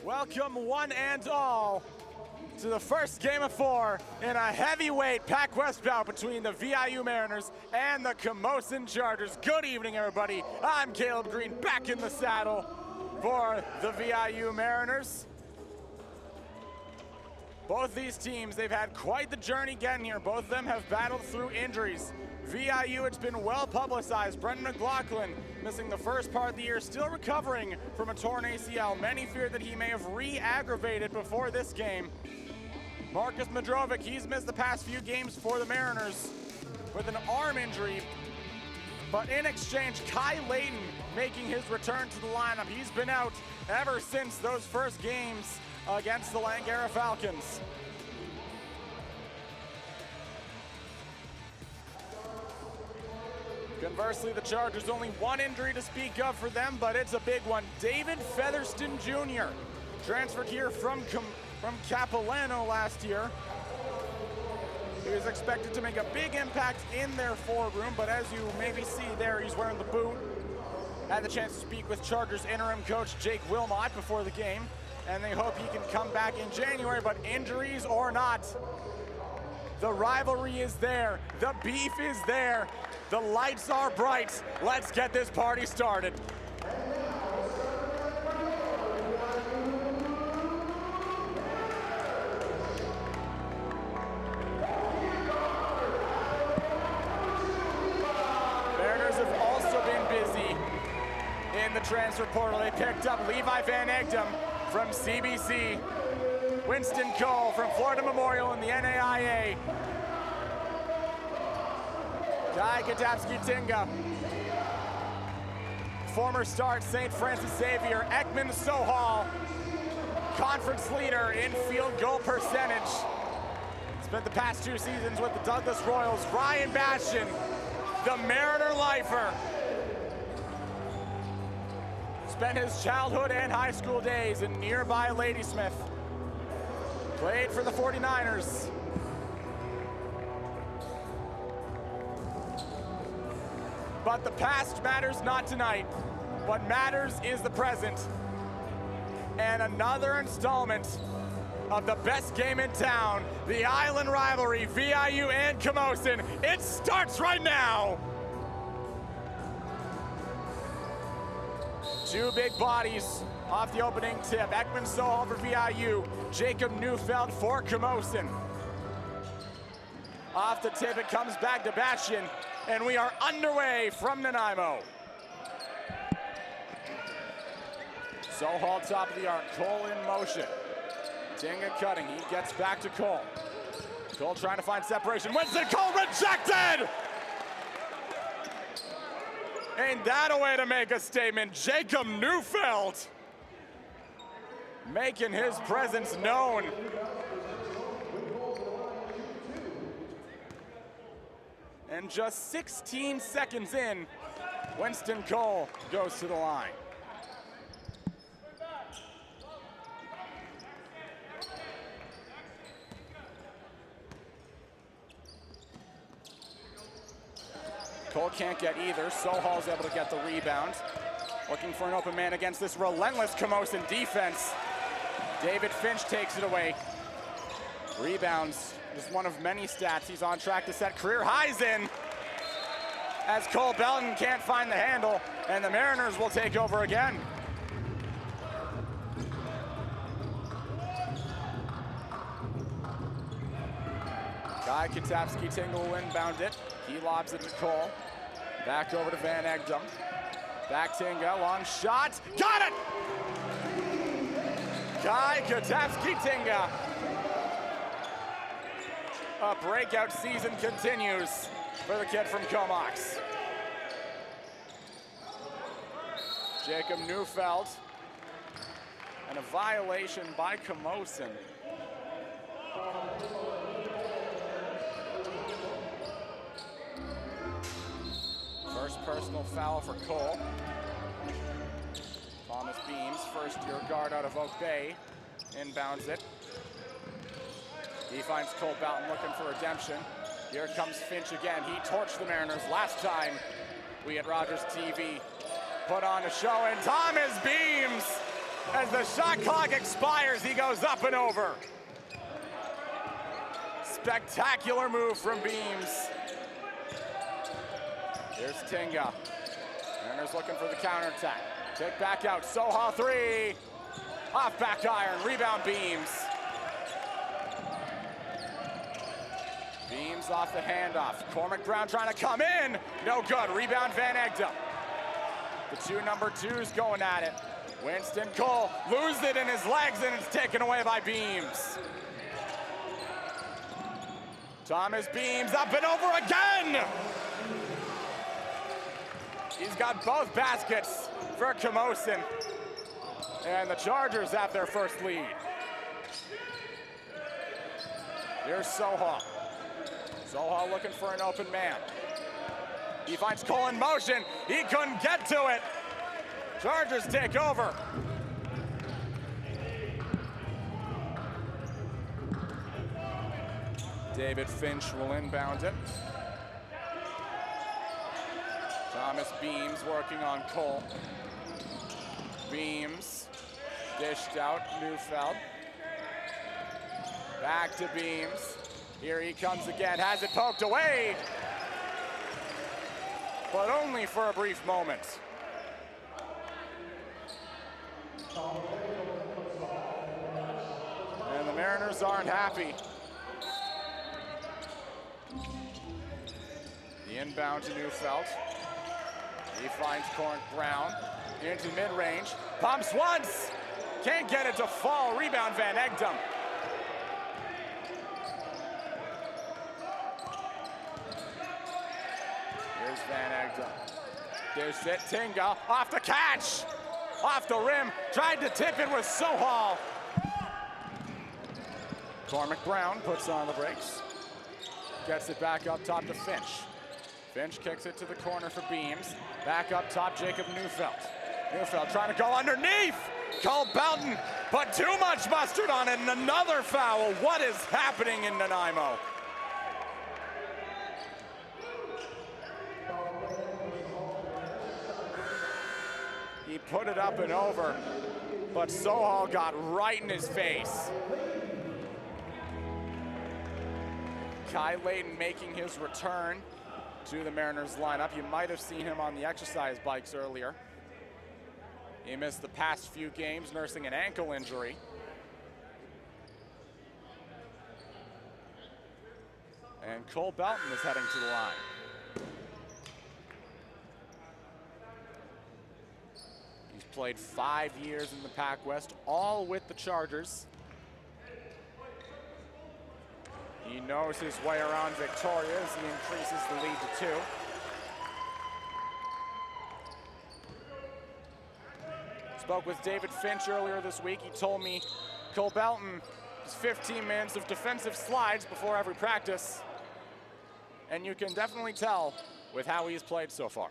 Welcome one and all to the first game of 4 in a heavyweight PACWEST bout between the VIU Mariners and the Camosun Chargers. Good evening, everybody. I'm Caleb Green, back in the saddle for the VIU Mariners. Both these teams, they've had quite the journey getting here. Both of them have battled through injuries. VIU, it's been well publicized. Brendan McLaughlin missing the first part of the year, still recovering from a torn ACL. Many feared that he may have re-aggravated before this game. Marcus Madrovic, he's missed the past few games for the Mariners with an arm injury. But in exchange, Kai Layton making his return to the lineup. He's been out ever since those first games against the Langara Falcons. Conversely, the Chargers, only one injury to speak of for them, but it's a big one. David Featherston Jr. transferred here from Capilano last year. He was expected to make a big impact in their forward room, but as you maybe see there, he's wearing the boot. Had the chance to speak with Chargers interim coach Jake Wilmot before the game, and they hope he can come back in January, but injuries or not, the rivalry is there, the beef is there, the lights are bright. Let's get this party started. Mariners have also been busy in the transfer portal. They picked up Levi Van Egdom from CBC, Winston Cole from Florida Memorial in the NAIA, Guy Katapski-Tinga, former star at St. Francis Xavier, Ekman Sohal, conference leader in field goal percentage. Spent the past 2 seasons with the Douglas Royals. Ryan Bastian, the Mariner lifer. Spent his childhood and high school days in nearby Ladysmith. Played for the 49ers. But the past matters not tonight. What matters is the present. And another installment of the best game in town, the Island rivalry, VIU and Camosun. It starts right now. 2 big bodies off the opening tip. Ekman Sohal for VIU, Jacob Neufeld for Camosun. Off the tip, it comes back to Bastian, and we are underway from Nanaimo. Sohal top of the arc, Cole in motion. Tinga cutting, he gets back to Cole. Cole trying to find separation, Winston Cole rejected! Ain't that a way to make a statement? Jacob Neufeld making his presence known. And just 16 seconds in, Winston Cole goes to the line. Cole can't get either. Sohal's able to get the rebound. Looking for an open man against this relentless Camosun defense. David Finch takes it away. Rebounds is one of many stats. He's on track to set career highs in, as Cole Belton can't find the handle, and the Mariners will take over again. Guy Katapski-Tinga will inbound it. He lobs it to Cole. Back over to Van Egdom. Back Tinga, long shot. Got it! Guy Katapski-Tinga. A breakout season continues for the kid from Comox. Jacob Neufeld and a violation by Camosun. First personal foul for Cole. Thomas Beams, first-year guard out of Oak Bay, inbounds it. He finds Cole Boughton looking for redemption. Here comes Finch again. He torched the Mariners last time we at Rogers TV put on a show. And Thomas Beams, as the shot clock expires, he goes up and over. Spectacular move from Beams. Here's Tinga. Mariners looking for the counterattack. Kick back out, Soha three. Off back iron, rebound Beams. Beams off the handoff. Cormac Brown trying to come in. No good, rebound Van Egda. The two number twos going at it. Winston Cole loses it in his legs and it's taken away by Beams. Thomas Beams up and over again. He's got both baskets for Camosun. And the Chargers have their first lead. Here's Soha. Soha looking for an open man. He finds Cole in motion. He couldn't get to it. Chargers take over. David Finch will inbound it. Thomas Beams working on Cole. Beams dished out, Neufeld. Back to Beams. Here he comes again, has it poked away. But only for a brief moment. And the Mariners aren't happy. The inbound to Neufeld. He finds Cormac Brown into mid-range. Pumps once. Can't get it to fall. Rebound Van Egdom. Here's Van Egdom. There's it. Tinga off the catch. Off the rim. Tried to tip it with Sohal. Cormac Brown puts on the brakes. Gets it back up top to Finch. Finch kicks it to the corner for Beams. Back up top, Jacob Neufeld. Neufeld trying to go underneath. Cole Boughton put too much mustard on it, and another foul. What is happening in Nanaimo? He put it up and over, but Sohal got right in his face. Kai Layton making his return to the Mariners lineup. You might have seen him on the exercise bikes earlier. He missed the past few games, nursing an ankle injury. And Cole Boughton is heading to the line. He's played 5 years in the PACWEST, all with the Chargers. He knows his way around Victoria as he increases the lead to 2. Spoke with David Finch earlier this week. He told me Cole Boughton has 15 minutes of defensive slides before every practice. And you can definitely tell with how he's played so far.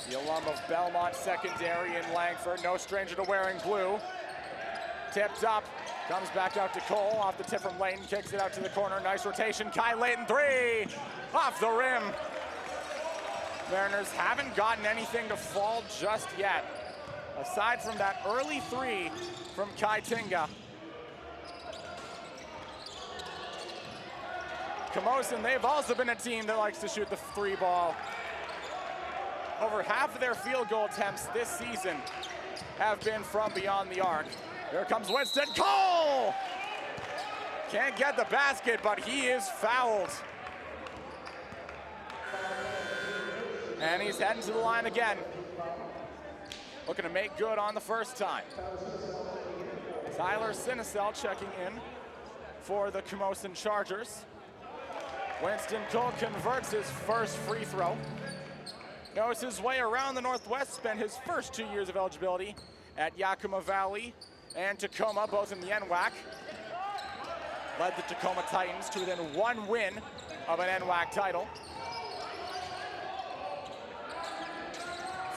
The alum of Belmont Secondary in Langford, no stranger to wearing blue. Tipped up, comes back out to Cole, off the tip from Layton, kicks it out to the corner, nice rotation. Kai Layton, three, off the rim. Mariners haven't gotten anything to fall just yet, aside from that early three from Kai Tinga. Camosun, they've also been a team that likes to shoot the three ball. Over half of their field goal attempts this season have been from beyond the arc. Here comes Winston Cole! Can't get the basket, but he is fouled. And he's heading to the line again. Looking to make good on the first time. Tyler Sinisel checking in for the Camosun Chargers. Winston Cole converts his first free throw. Knows his way around the Northwest, spent his first 2 years of eligibility at Yakima Valley and Tacoma, both in the NWAC. Led the Tacoma Titans to within 1 win of an NWAC title.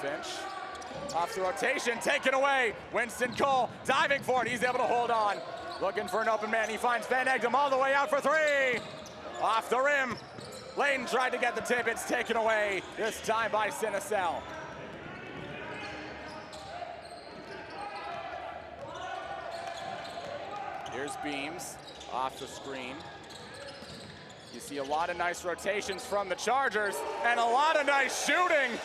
Finch, off the rotation, taken away. Winston Cole diving for it, he's able to hold on. Looking for an open man, he finds Van Egdom all the way out for 3. Off the rim. Layton tried to get the tip, it's taken away, this time by Sinicel. Here's Beams, off the screen. You see a lot of nice rotations from the Chargers, and a lot of nice shooting.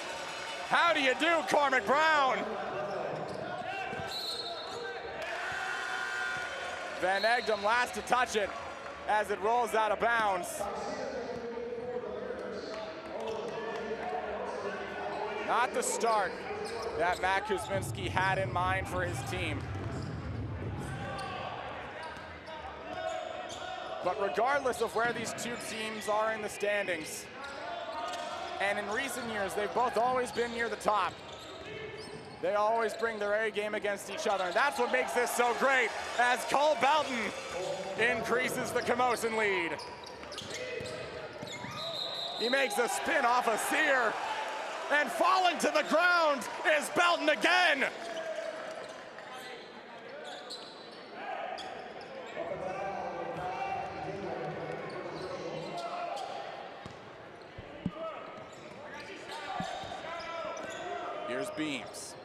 How do you do, Cormac Brown? Van Egdom last to touch it as it rolls out of bounds. Not the start that Matt Kuzminski had in mind for his team. But regardless of where these two teams are in the standings, and in recent years, they've both always been near the top. They always bring their A game against each other, and that's what makes this so great, as Cole Belton increases the Camosun lead. He makes a spin off a Sear, and falling to the ground is Belton again. Here's Beams.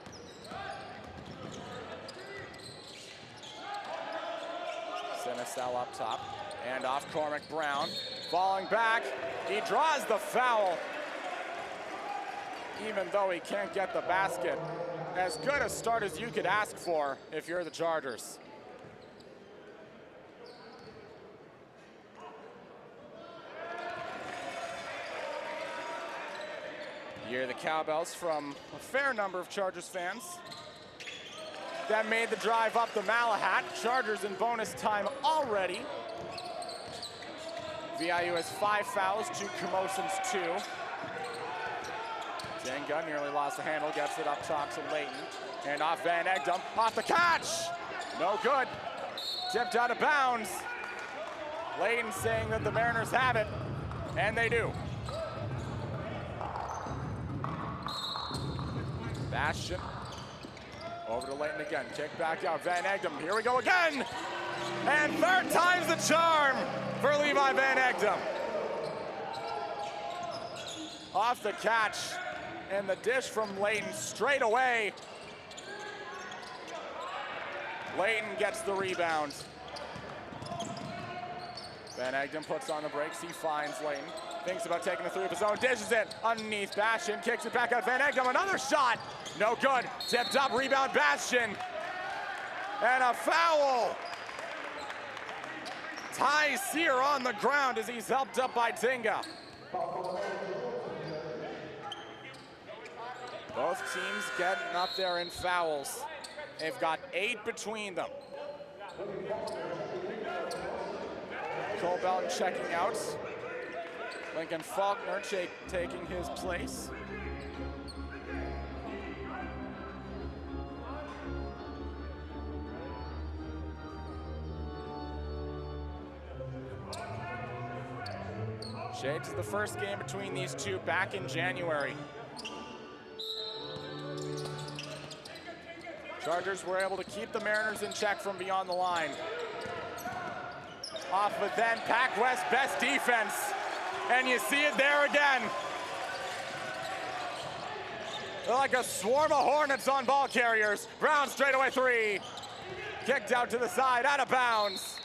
Sinicel up top, and off Cormac Brown. Falling back, he draws the foul. Even though he can't get the basket. As good a start as you could ask for if you're the Chargers. You hear the cowbells from a fair number of Chargers fans. That made the drive up the Malahat. Chargers in bonus time already. VIU has 5 fouls to Camosun's 2. Jenga nearly lost the handle, gets it up top to Layton. And off Van Egdom, off the catch! No good. Tipped out of bounds. Layton saying that the Mariners have it, and they do. Bastion, over to Layton again, kick back out, Van Egdom, here we go again! And third time's the charm for Levi Van Egdom. Off the catch, and the dish from Layton straight away. Layton gets the rebound. Van Egdom puts on the brakes, he finds Layton. Thinks about taking the 3 of his own, dishes it underneath Bastion, kicks it back out, Van Egdom, another shot, no good, tipped up, rebound Bastion, and a foul. Ty Sear on the ground as he's helped up by Tinga. Both teams getting up there in fouls. They've got 8 between them. Cole Belton checking out. Lincoln Faulkner taking his place. Shades is the first game between these two back in January. Chargers were able to keep the Mariners in check from beyond the line. Off of then PACWEST best defense. And you see it there again. They're like a swarm of hornets on ball carriers. Brown straightaway 3. Kicked out to the side, out of bounds.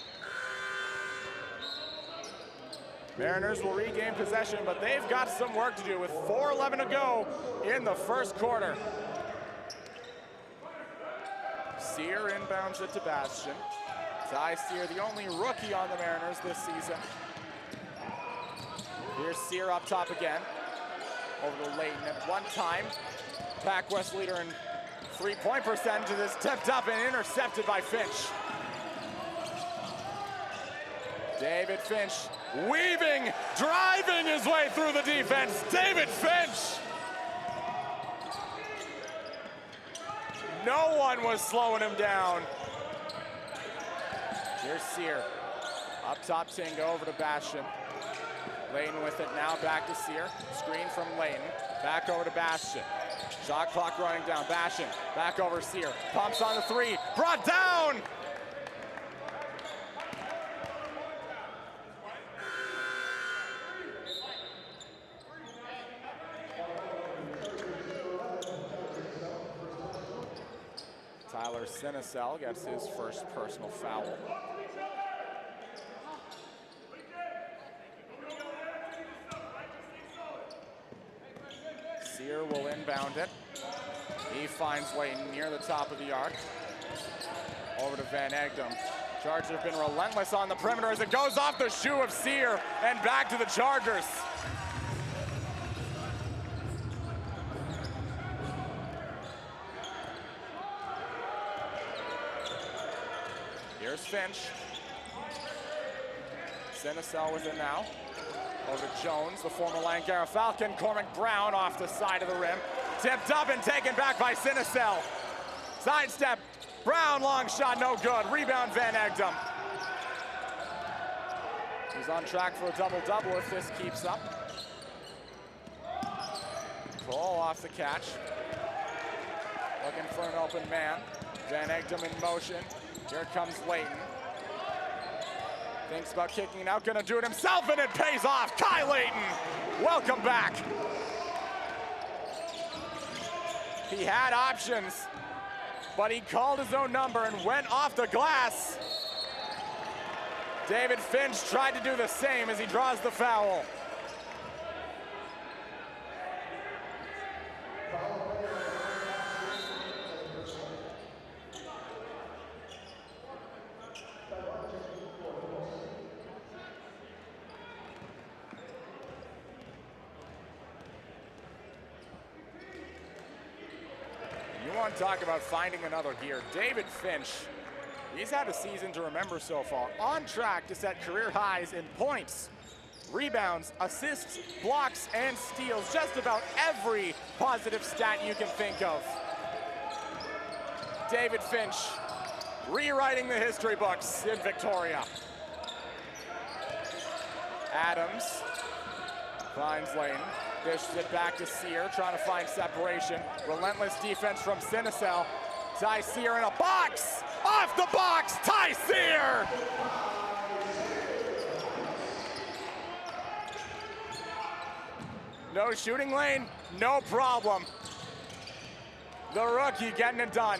Mariners will regain possession, but they've got some work to do with 4:11 to go in the first quarter. Sear inbounds it to Bastion. Ty Sear, the only rookie on the Mariners this season. Here's Sear up top again. Over to Layton at one time. PACWEST leader in 3-point percentage is tipped up and intercepted by Finch. David Finch weaving, driving his way through the defense. David Finch. No one was slowing him down. Here's Sear. Up top, Tinga over to Bastian. Layton with it now, back to Sear. Screen from Layton, back over to Bastian. Shot clock running down, Bastian, back over Sear. Pumps on the three, brought down! Tyler Sinisel gets his first personal foul. Sear will inbound it. He finds Layton near the top of the arc. Over to Van Egdom. Chargers have been relentless on the perimeter as it goes off the shoe of Sear and back to the Chargers. Here's Finch. Sinisel with it now. Over to Jones, the former Lancara Falcon. Cormac Brown off the side of the rim. Tipped up and taken back by Sinisel. Sidestep. Brown, long shot, no good. Rebound, Van Egdom. He's on track for a double-double if this keeps up. Cole off the catch. Looking for an open man. Van Egdom in motion. Here comes Layton. Thinks about kicking it out, gonna do it himself, and it pays off. Kai Layton, welcome back. He had options, but he called his own number and went off the glass. David Finch tried to do the same as he draws the foul. Talk about finding another gear. David Finch, he's had a season to remember so far. On track to set career highs in points, rebounds, assists, blocks, and steals. Just about every positive stat you can think of. David Finch, rewriting the history books in Victoria. Adams finds Layton. Dishes it back to Sear, trying to find separation. Relentless defense from Sinisel. Ty Sear in a box! Off the box, Ty Sear! No shooting lane, no problem. The rookie getting it done.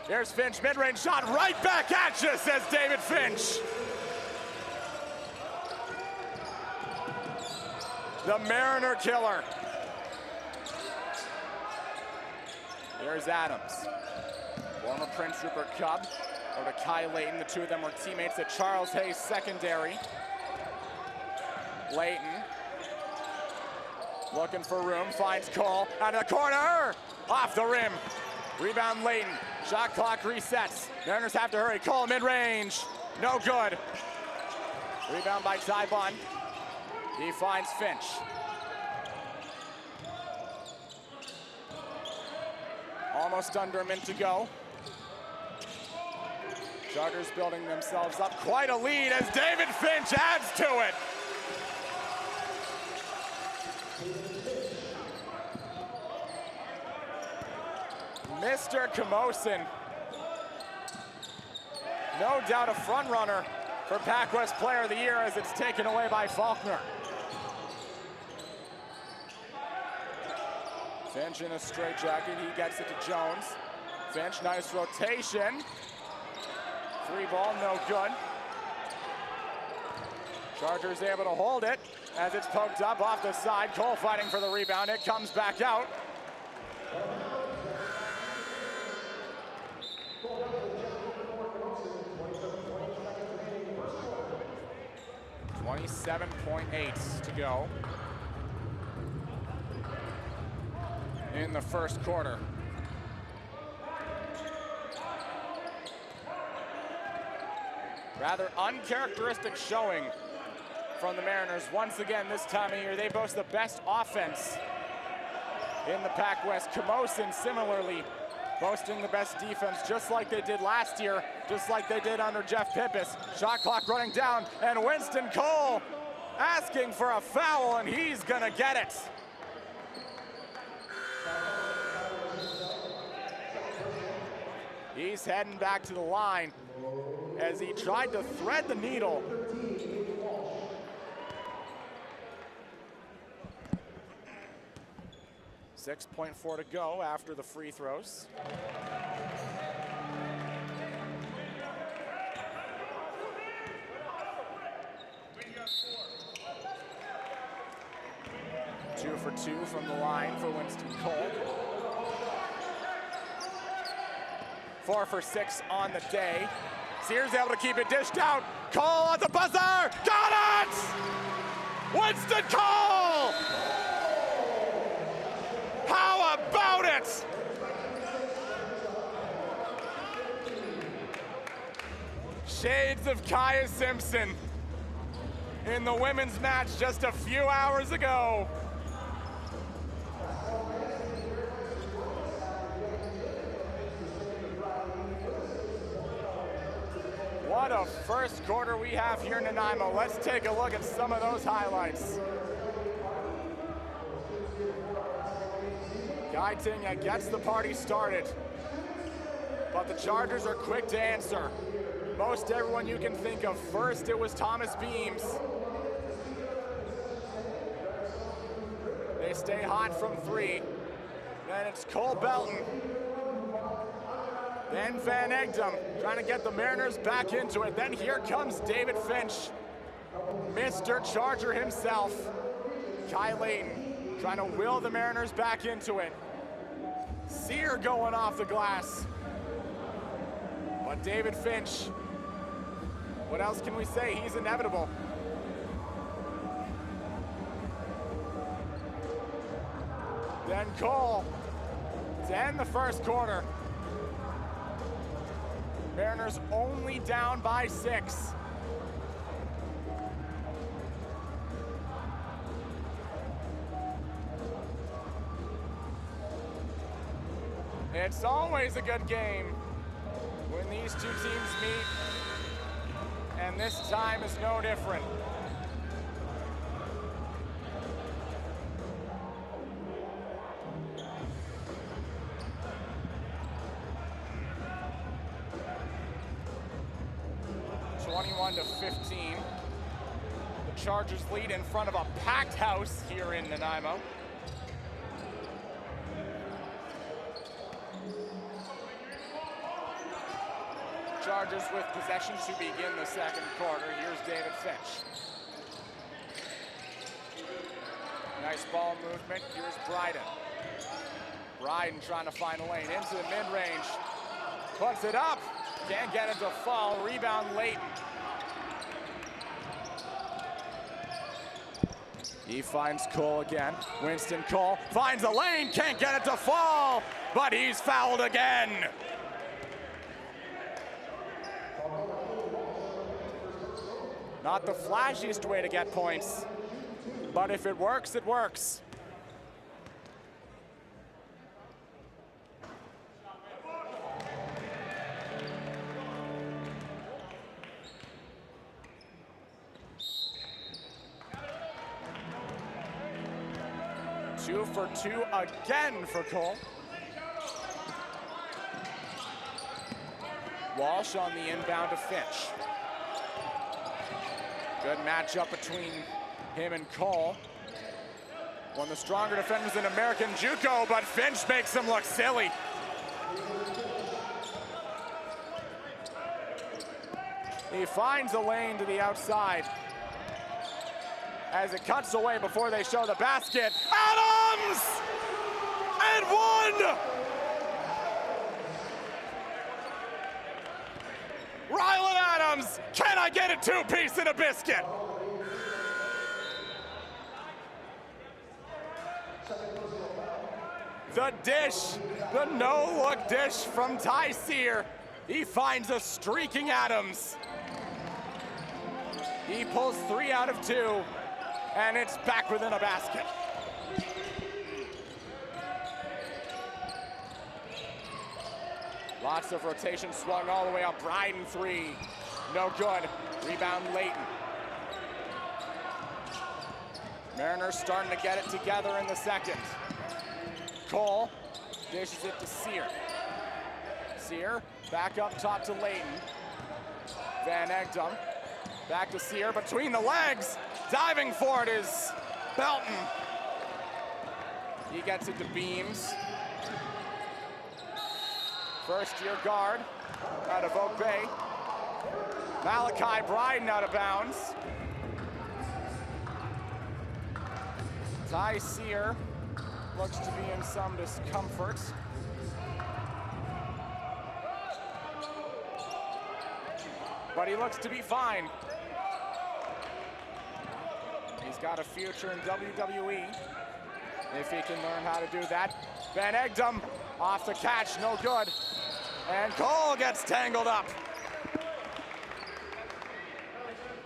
Here's Finch, mid-range shot, right back at you, says David Finch. The Mariner killer. Here's Adams. Former Prince Rupert Cub. Over to Kai Layton. The two of them were teammates at Charles Hayes Secondary. Layton. Looking for room. Finds Cole. Out of the corner. Off the rim. Rebound Layton. Shot clock resets. Mariners have to hurry. Cole mid-range. No good. Rebound by Tybon. He finds Finch. Almost under a minute to go. Chargers building themselves up quite a lead as David Finch adds to it. Mr. Camosun. No doubt a front runner for PACWEST Player of the Year as it's taken away by Faulkner. Finch in a straitjacket, he gets it to Jones. Finch, nice rotation. Three ball, no good. Chargers able to hold it as it's poked up off the side. Cole fighting for the rebound, it comes back out. .8 to go in the first quarter. Rather uncharacteristic showing from the Mariners. Once again, this time of year, they boast the best offense in the PACWEST. Camosun similarly boasting the best defense, just like they did last year, just like they did under Jeff Pippis. Shot clock running down, and Winston Cole asking for a foul, and he's gonna get it. He's heading back to the line as he tried to thread the needle. .4 to go after the free throws. Two for two from the line for Winston Cole. 4 for 6 on the day. Sears able to keep it dished out. Cole at the buzzer, got it! Winston Cole! How about it? Shades of Kaya Simpson in the women's match just a few hours ago. What a first quarter we have here in Nanaimo. Let's take a look at some of those highlights. Gaitinga gets the party started, but the Chargers are quick to answer. Most everyone you can think of. First, it was Thomas Beams. They stay hot from 3. Then it's Cole Belton. Then Van Egdom trying to get the Mariners back into it. Then here comes David Finch, Mr. Charger himself. Kai Layton trying to will the Mariners back into it. Sear going off the glass. But David Finch, what else can we say? He's inevitable. Then Cole to end the first quarter. Mariners only down by 6. It's always a good game when these two teams meet, and this time is no different. (21-15). The Chargers lead in front of a packed house here in Nanaimo. Chargers with possession to begin the second quarter. Here's David Finch. Nice ball movement. Here's Bryden. Bryden trying to find a lane into the mid-range. Puts it up. Can't get it to fall. Rebound Layton. He finds Cole again. Winston Cole finds a lane. Can't get it to fall. But he's fouled again. Not the flashiest way to get points, but if it works, it works. Two for 2 again for Cole. Walsh on the inbound to Finch. Good matchup between him and Cole. One of the stronger defenders in American JUCO, but Finch makes him look silly. He finds a lane to the outside as it cuts away before they show the basket. Adams! And one! Rylan Adams, can I get a 2-piece and a biscuit? The dish, the no-look dish from Ty Sear. He finds a streaking Adams. He pulls 3 out of 2, and it's back within a basket. Lots of rotation, swung all the way up. Bryden 3, no good. Rebound Layton. Mariners starting to get it together in the second. Cole dishes it to Sear. Sear back up top to Layton. Van Egdom back to Sear between the legs. Diving for it is Belton. He gets it to Beams. First year guard out of Oak Bay. Malachi Bryden out of bounds. Ty Sear looks to be in some discomfort. But he looks to be fine. He's got a future in WWE if he can learn how to do that. Van Egdom off the catch, no good. And Cole gets tangled up.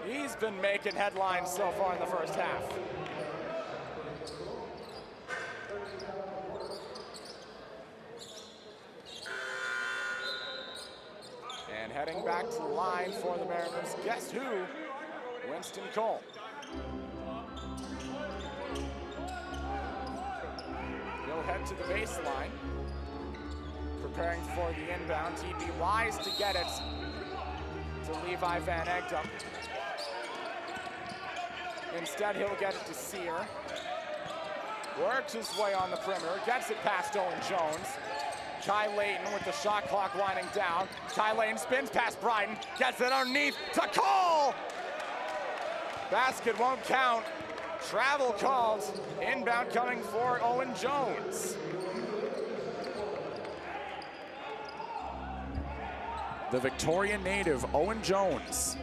He's been making headlines so far in the first half. And heading back to the line for the Mariners, guess who? Winston Cole. He'll head to the baseline, preparing for the inbound. He'd be wise to get it to Levi Van Egdom. Instead, he'll get it to Sear. Works his way on the perimeter, gets it past Owen Jones. Kai Layton with the shot clock winding down. Kai Layton spins past Bryden, gets it underneath to Cole. Basket won't count. Travel called. Inbound coming for Owen Jones. The Victoria native, Owen Jones.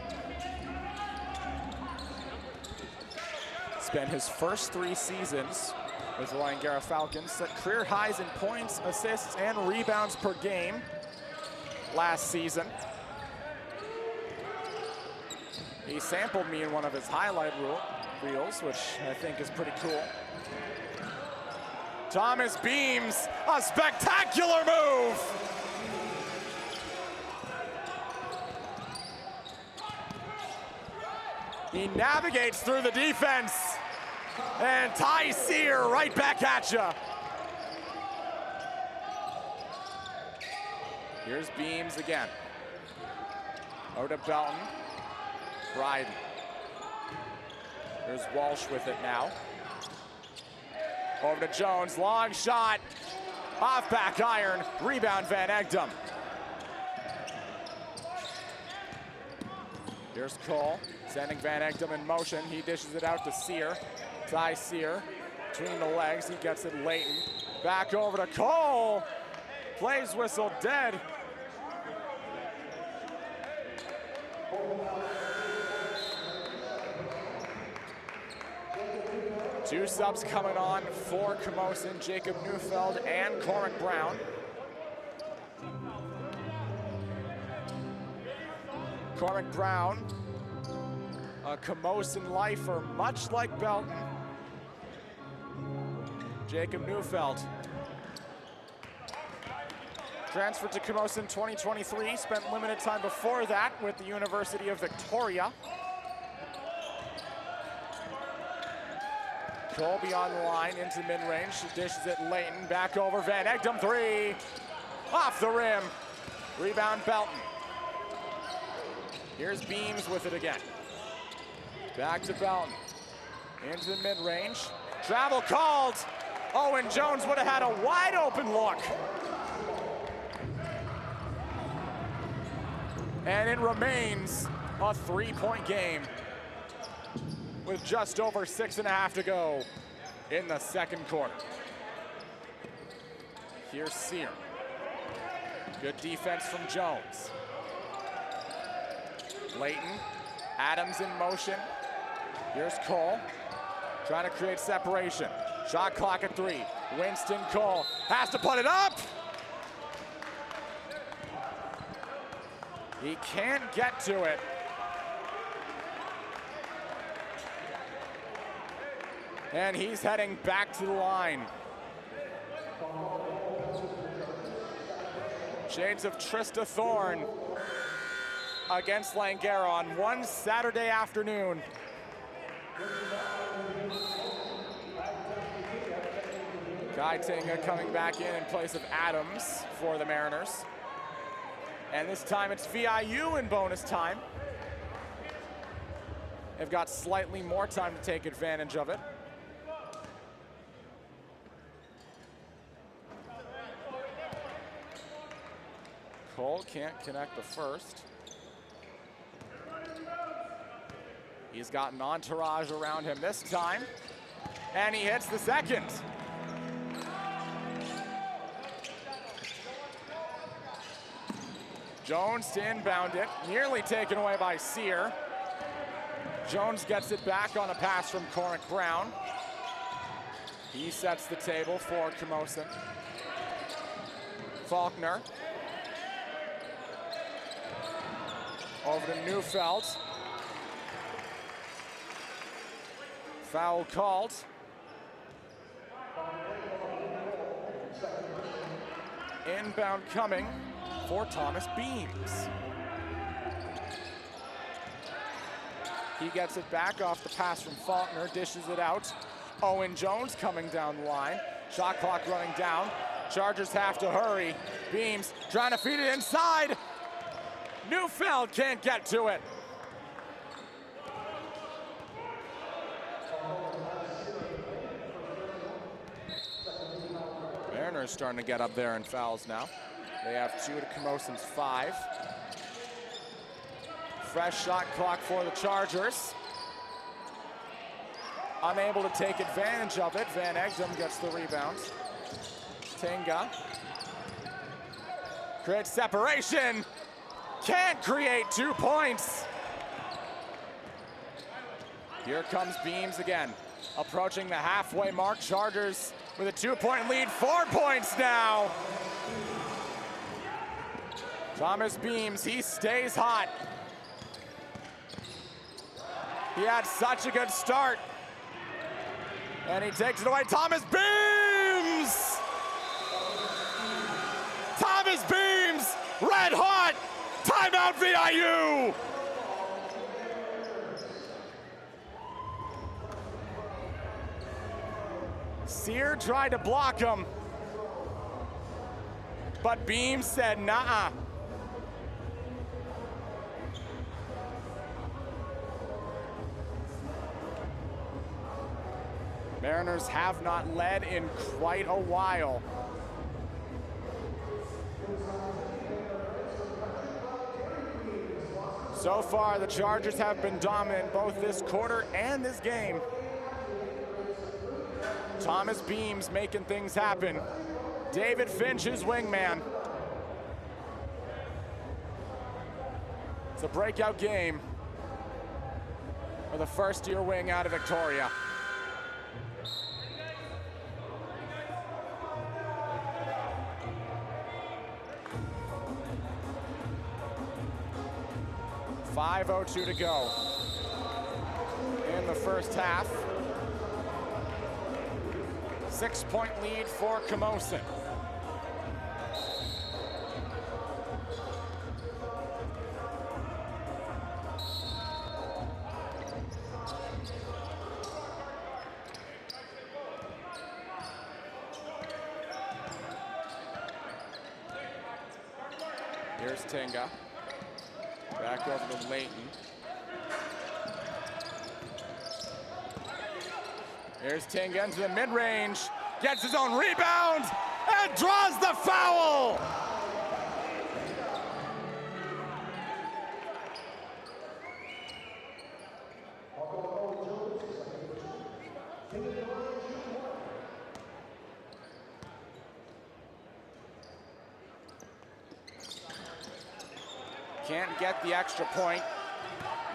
Spent his first 3 seasons with the Langara Falcons, set career highs in points, assists, and rebounds per game last season. He sampled me in one of his highlight reels, which I think is pretty cool. Thomas Beams, a spectacular move! He navigates through the defense. And Ty Sear right back at you. Here's Beams again. Over to Belton. Bryden. Here's Walsh with it now. Over to Jones, long shot. Off back iron, rebound Van Egdom. Here's Cole, sending Van Egdom in motion. He dishes it out to Sear. Ty Sear, between the legs, he gets it Layton. Back over to Cole. Plays whistle dead. Two subs coming on for Camosun, Jacob Neufeld and Cormac Brown. Cormac Brown, a Camosun lifer, much like Belton. Jacob Neufeld, transferred to Camosun 2023, spent limited time before that with the University of Victoria. Colby on the line into mid-range, dishes it Layton, back over Van Egdom, 3, off the rim, rebound Belton. Here's Beams with it again. Back to Belton, into the mid-range, travel called. Owen Jones would have had a wide open look. And it remains a 3-point game with just over 6.5 to go in the second quarter. Here's Sear. Good defense from Jones. Layton, Adams in motion. Here's Cole, trying to create separation. Shot clock at 3. Winston Cole has to put it up. He can't get to it. And he's heading back to the line. Shades of Trista Thorne against Langara on one Saturday afternoon. Guy Tinga coming back in place of Adams for the Mariners. And this time it's VIU in bonus time. They've got slightly more time to take advantage of it. Cole can't connect the first. He's got an entourage around him this time, and he hits the second. Jones to inbound it, nearly taken away by Sear. Jones gets it back on a pass from Cormac Brown. He sets the table for Camosun. Faulkner. Over to Neufeld. Foul called. Inbound coming for Thomas Beams. He gets it back off the pass from Faulkner, dishes it out. Owen Jones coming down the line. Shot clock running down. Chargers have to hurry. Beams trying to feed it inside. Neufeld can't get to it. Mariners starting to get up there in fouls now. They have 2 to Camosun's 5. Fresh shot clock for the Chargers. Unable to take advantage of it. Van Egdom gets the rebound. Tinga creates separation. Can't create 2 points. Here comes Beams again. Approaching the halfway mark. Chargers with a 2-point lead. 4 points now. Thomas Beams, he stays hot. He had such a good start. And he takes it away. Thomas Beams! Thomas Beams, red hot! Timeout VIU! Sear tried to block him, but Beams said, nah. Mariners have not led in quite a while. So far, the Chargers have been dominant both this quarter and this game. Thomas Beams making things happen. David Finch, his wingman. It's a breakout game for the first-year wing out of Victoria. .5:02 to go in the first half. 6-point lead for Camosun. Here's Tinga. Back over to Layton. Here's Tinga into the mid-range. Gets his own rebound and draws the foul! Can't get the extra point.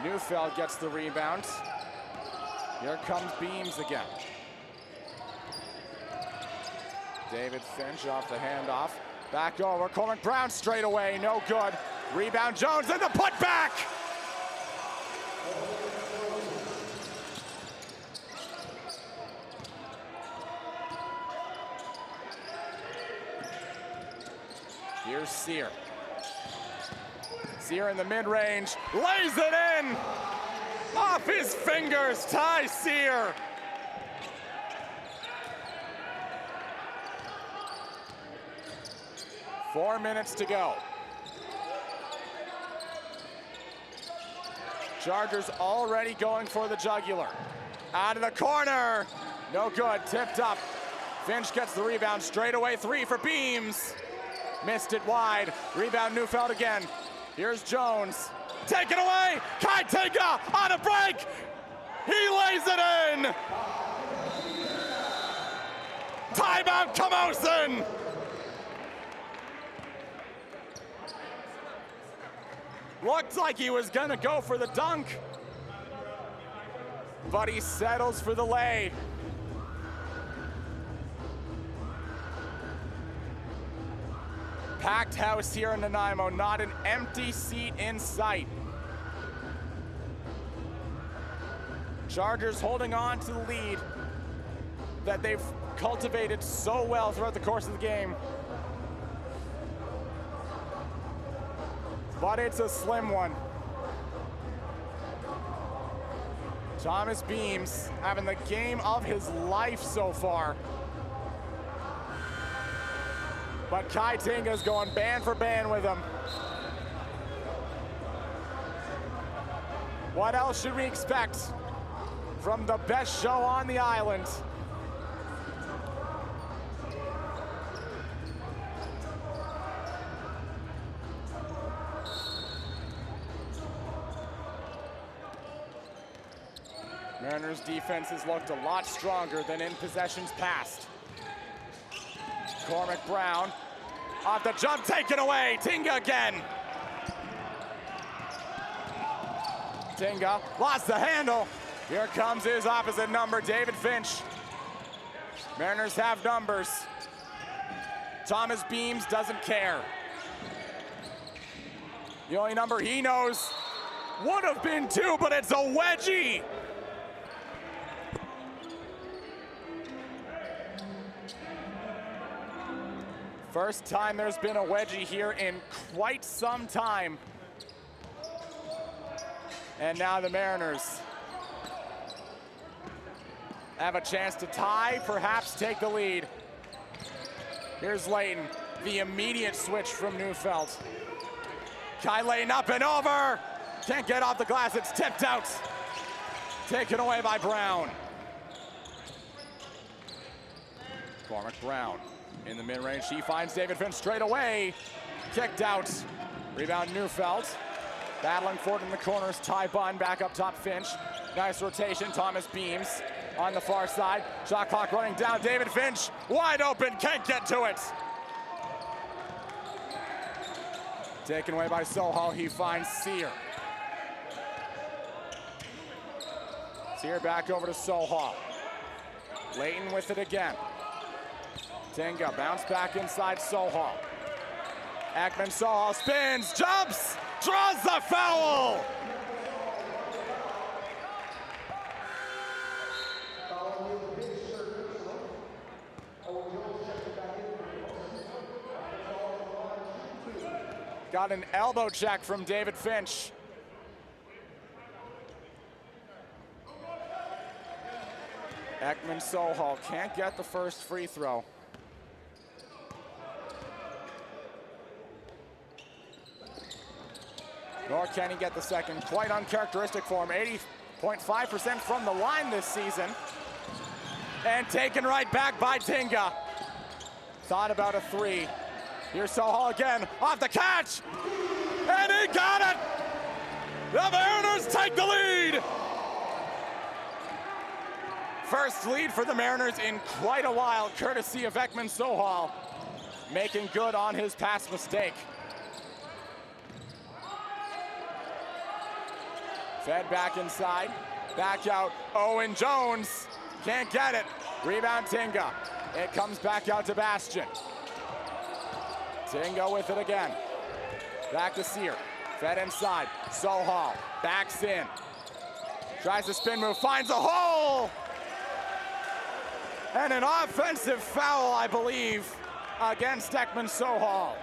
Neufeld gets the rebound. Here comes Beams again. David Finch off the handoff. Back over, Cormac Brown straight away, no good. Rebound Jones and the putback! Here's Sear. Sear in the mid-range, lays it in! Off his fingers, Ty Sear! Four minutes to go. Chargers already going for the jugular. Out of the corner. No good, tipped up. Finch gets the rebound, straight away three for Beams. Missed it wide, rebound Neufeld again. Here's Jones, taken away. Kai Tinga on a break. He lays it in. Timeout Camosun. Looked like he was gonna go for the dunk, but he settles for the lay. Packed house here in Nanaimo, not an empty seat in sight. Chargers holding on to the lead that they've cultivated so well throughout the course of the game. But it's a slim one. Thomas Beams having the game of his life so far. But Kai Tinga's going band for band with him. What else should we expect from the best show on the island? Mariners defense has looked a lot stronger than in possessions past. Cormac Brown off the jump, taken away. Tinga again. Tinga lost the handle. Here comes his opposite number, David Finch. Mariners have numbers. Thomas Beams doesn't care. The only number he knows would have been 2, but it's a wedgie. First time there's been a wedgie here in quite some time. And now the Mariners have a chance to tie, perhaps take the lead. Here's Layton, the immediate switch from Neufeld. Kai Layton up and over. Can't get off the glass, it's tipped out. Taken away by Brown. Cormac Brown in the mid-range, he finds David Finch straight away. Kicked out. Rebound Neufeld. Battling for it in the corners, Ty Bunn back up top Finch. Nice rotation, Thomas Beams on the far side. Shot clock running down, David Finch wide open, can't get to it. Taken away by Sohal, he finds Sear. Sear back over to Sohal. Layton with it again. Tinga bounce back inside Sohal. Ekman Sohal spins, jumps, draws the foul! Got an elbow check from David Finch. Ekman Sohal can't get the first free throw. Nor can he get the second. Quite uncharacteristic for him. 80.5% from the line this season. And taken right back by Tinga. Thought about a 3. Here's Sohal again, off the catch. And he got it! The Mariners take the lead! First lead for the Mariners in quite a while, courtesy of Ekman Sohal, making good on his past mistake. Fed back inside, back out, Owen Jones, can't get it. Rebound Tinga, it comes back out to Bastian. Tinga with it again. Back to Sear, fed inside, Sohal, backs in. Tries the spin move, finds a hole! And an offensive foul, I believe, against Ekman Sohal.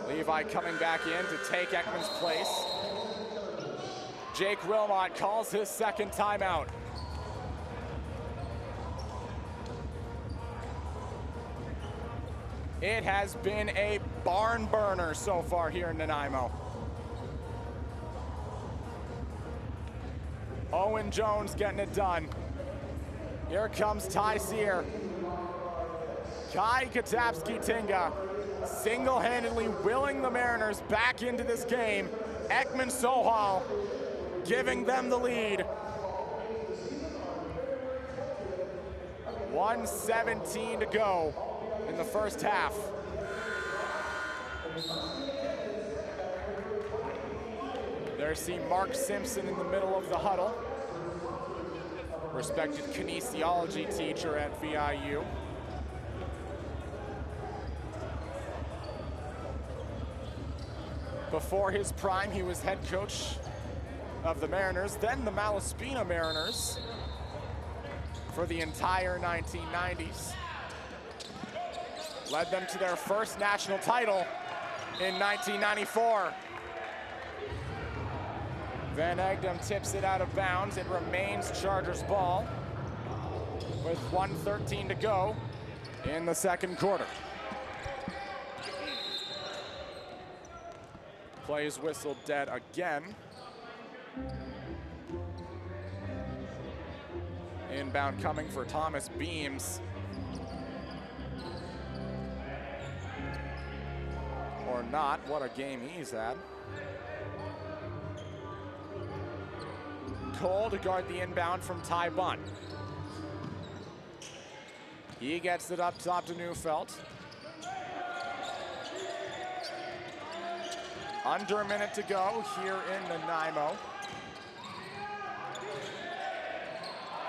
Levi coming back in to take Ekman's place. Jake Wilmot calls his second timeout. It has been a barn burner so far here in Nanaimo. Owen Jones getting it done. Here comes Ty Sear. Kai Katapski-Tinga single-handedly willing the Mariners back into this game. Ekman Sohal giving them the lead. 1:17 to go in the first half. There see Mark Simpson in the middle of the huddle. Respected kinesiology teacher at VIU. Before his prime, he was head coach of the Mariners, then the Malaspina Mariners for the entire 1990s. Led them to their first national title in 1994. Van Egdom tips it out of bounds. It remains Chargers ball with 1:13 to go in the second quarter. Play is whistled dead again. Inbound coming for Thomas Beams. Or not, what a game he's had. Cole to guard the inbound from Ty Bunt. He gets it up top to Neufeld. Under a minute to go here in Nanaimo.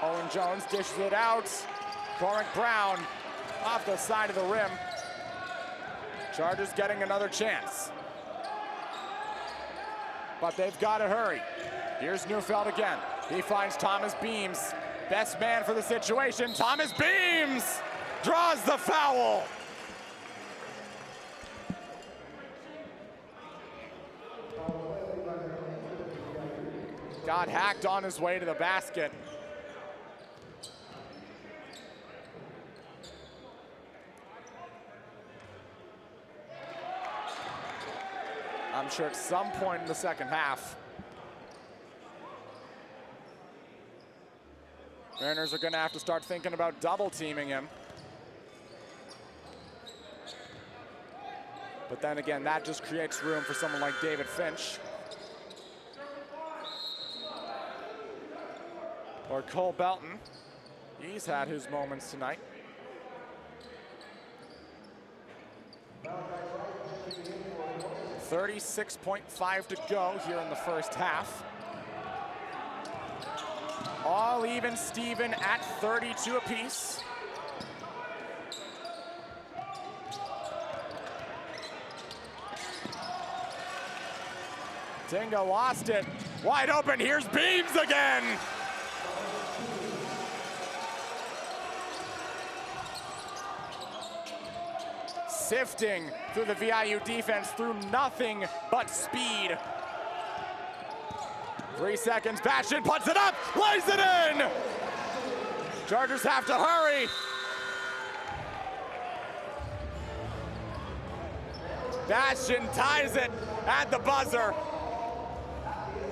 Owen Jones dishes it out. Cormac Brown off the side of the rim. Chargers getting another chance. But they've got to hurry. Here's Neufeld again. He finds Thomas Beams. Best man for the situation. Thomas Beams draws the foul. Got hacked on his way to the basket. I'm sure at some point in the second half, Mariners are going to have to start thinking about double teaming him. But then again, that just creates room for someone like David Finch. Or Cole Belton. He's had his moments tonight. .36.5 to go here in the first half. All even Steven at 32 apiece. Tinga lost it. Wide open, here's Beams again. Sifting through the VIU defense through nothing but speed. 3 seconds, Bastian puts it up, lays it in! Chargers have to hurry. Bastian ties it at the buzzer.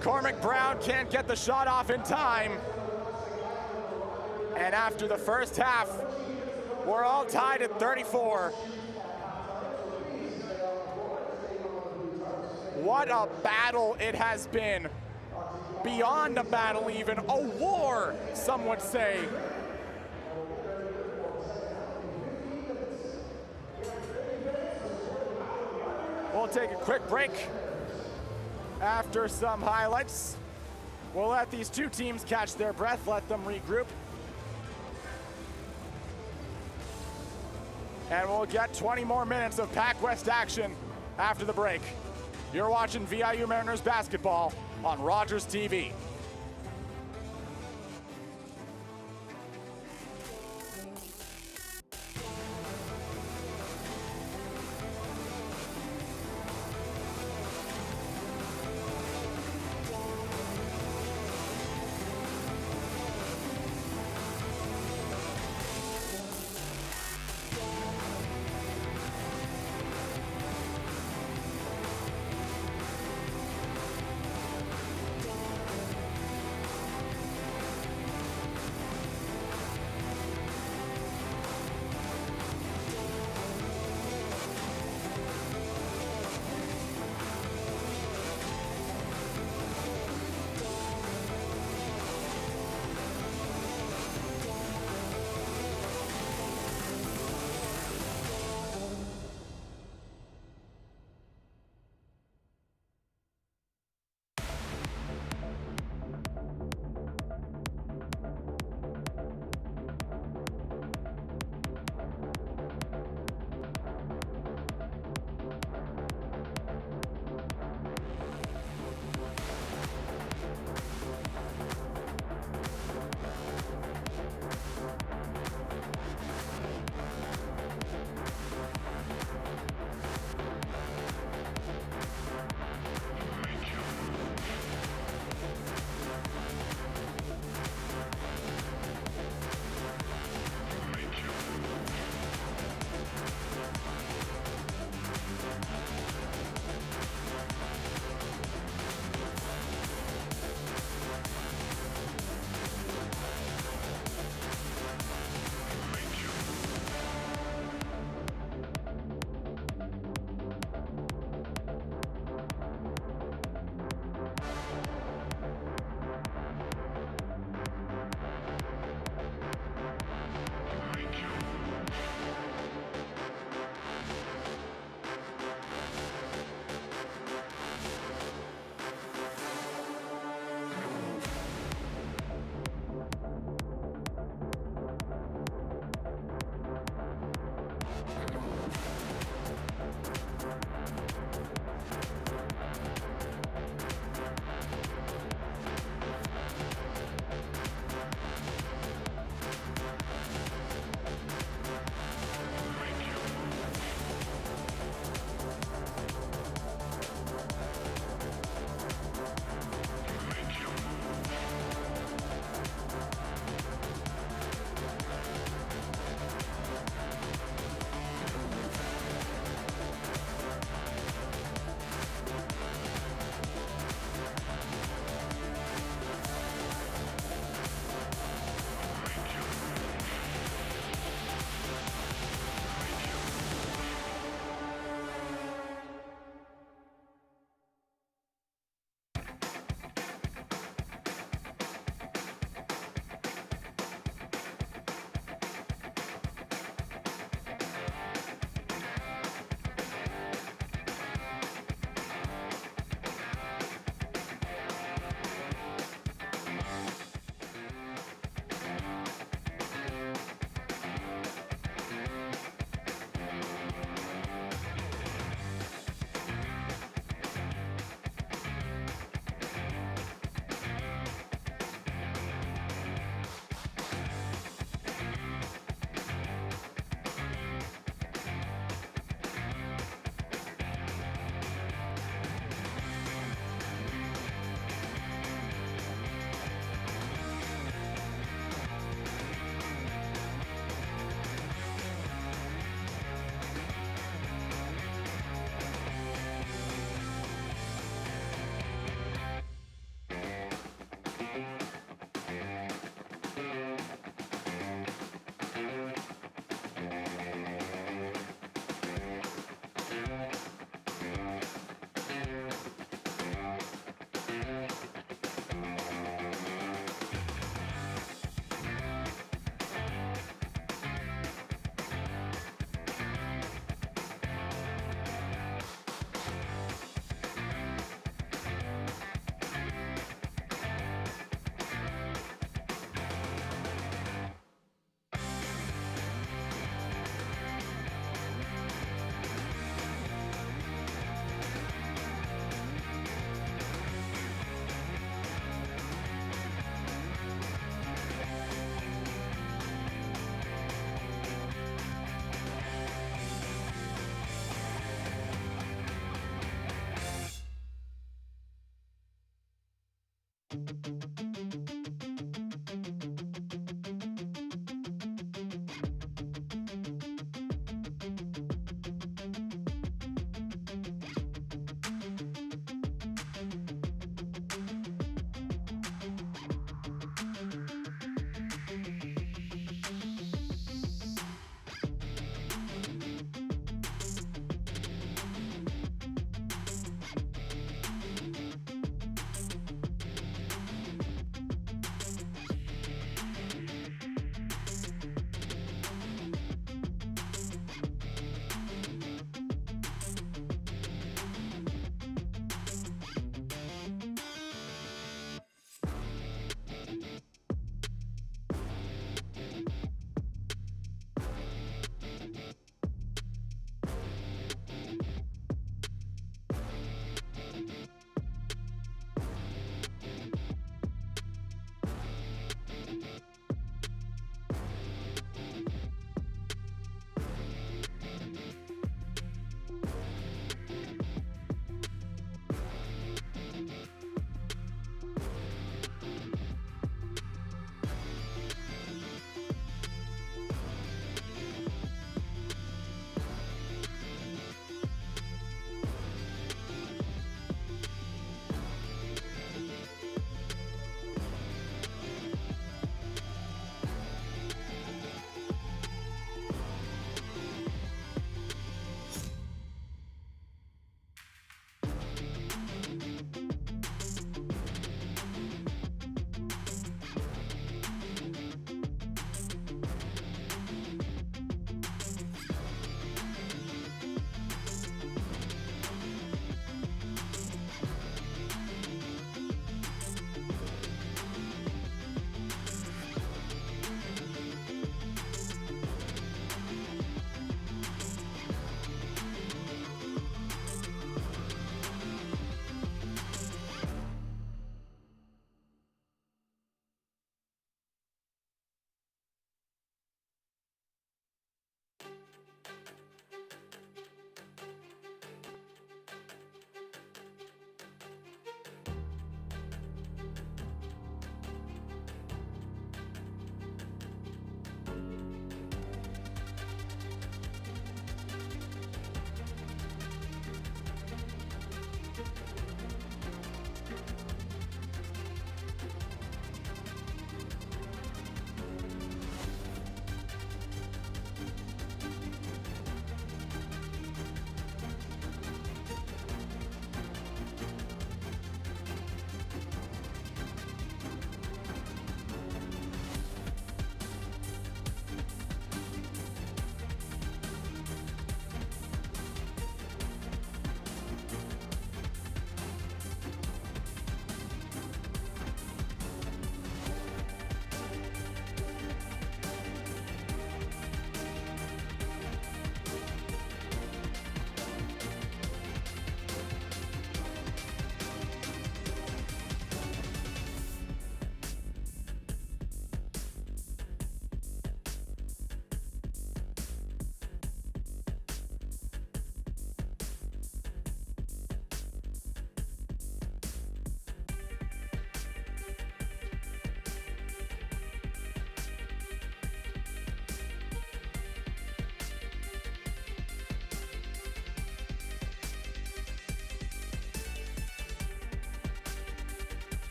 Cormac Brown can't get the shot off in time. And after the first half, we're all tied at 34. What a battle it has been. Beyond a battle even, a war, some would say. We'll take a quick break. After some highlights, we'll let these two teams catch their breath, let them regroup. And we'll get 20 more minutes of PACWEST action after the break. You're watching VIU Mariners basketball on Rogers TV.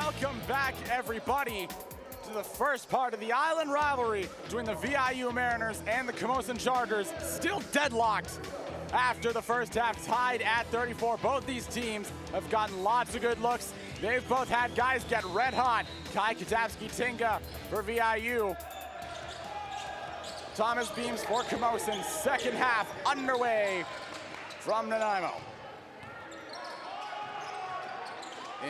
Welcome back, everybody, to the first part of the island rivalry between the VIU Mariners and the Camosun Chargers. Still deadlocked after the first half, tied at 34. Both these teams have gotten lots of good looks. They've both had guys get red hot. Kai Katavsky-Tinga for VIU. Thomas Beams for Camosun. Second half underway from Nanaimo.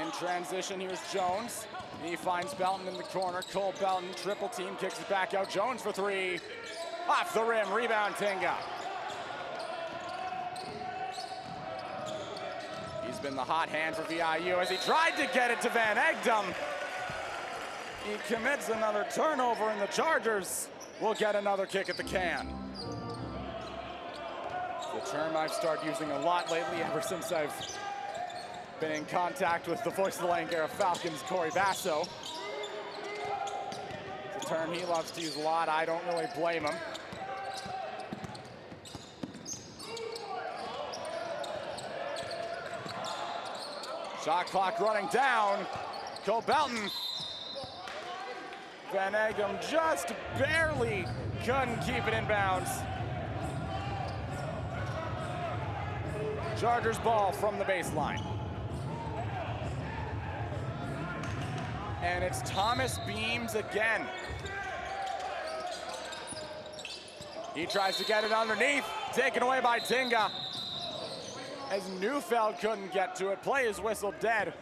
In transition, here's Jones. He finds Belton in the corner. Cole Belton, triple team, kicks it back out. Jones for three. Off the rim, rebound Tinga. He's been the hot hand for VIU as he tried to get it to Van Egdom. He commits another turnover, and the Chargers will get another kick at the can. The term I've started using a lot lately ever since I've been in contact with the voice of the Langara Falcons, Corey Basso. It's a term he loves to use a lot. I don't really blame him. Shot clock running down. Cole Belton. Van Egdom just barely couldn't keep it in bounds. Chargers ball from the baseline. And it's Thomas Beams again. He tries to get it underneath, taken away by Tinga. As Neufeld couldn't get to it, play is whistled dead.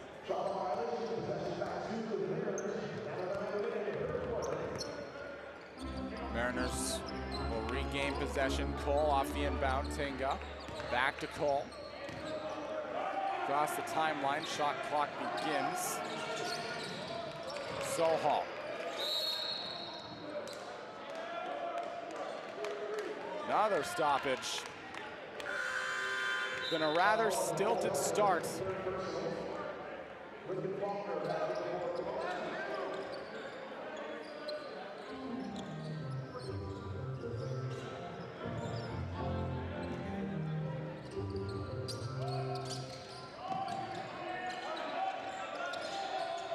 Mariners will regain possession. Cole off the inbound, Tinga. Back to Cole. Across the timeline, shot clock begins. Sohal. Another stoppage. Been a rather stilted start.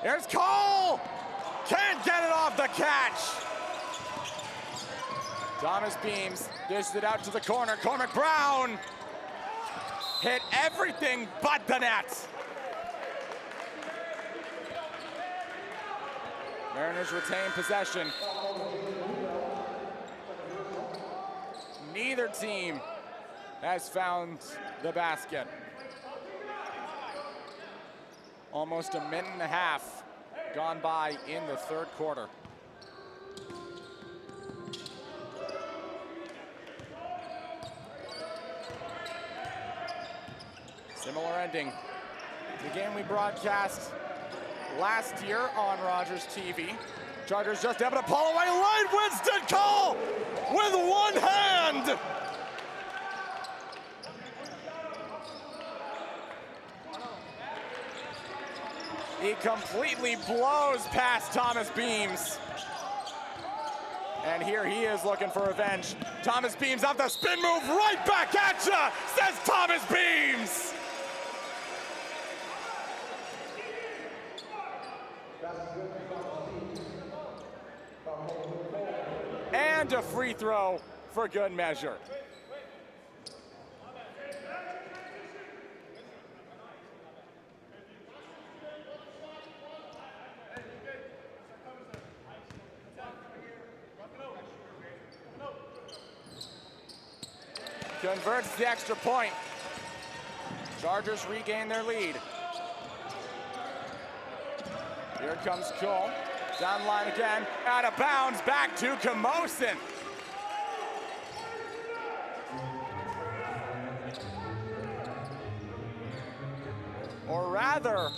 Here's Cole! Can't get it off the catch! Thomas Beams dishes it out to the corner. Cormac Brown hit everything but the net. Mariners retain possession. Neither team has found the basket. Almost a minute and a half gone by in the third quarter. Similar ending to the game we broadcast last year on Rogers TV. Chargers just able to pull away late. Winston Cole with one hand. He completely blows past Thomas Beams. And here he is looking for revenge. Thomas Beams off the spin move, right back at ya, says Thomas Beams. And a free throw for good measure. Converts the extra point. Chargers regain their lead. Here comes Cole. Down line again, out of bounds, back to Camosun. Or rather,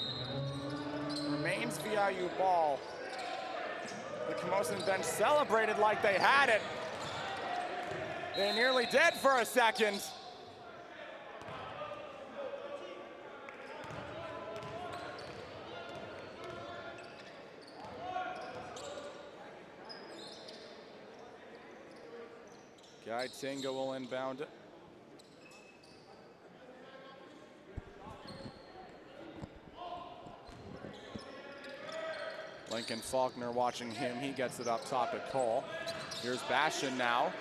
remains VIU ball. The Camosun bench celebrated like they had it. They nearly did for a second. Guy Tinga will inbound it. back, and Faulkner watching him. He gets it up top at Cole. Here's Bastian now.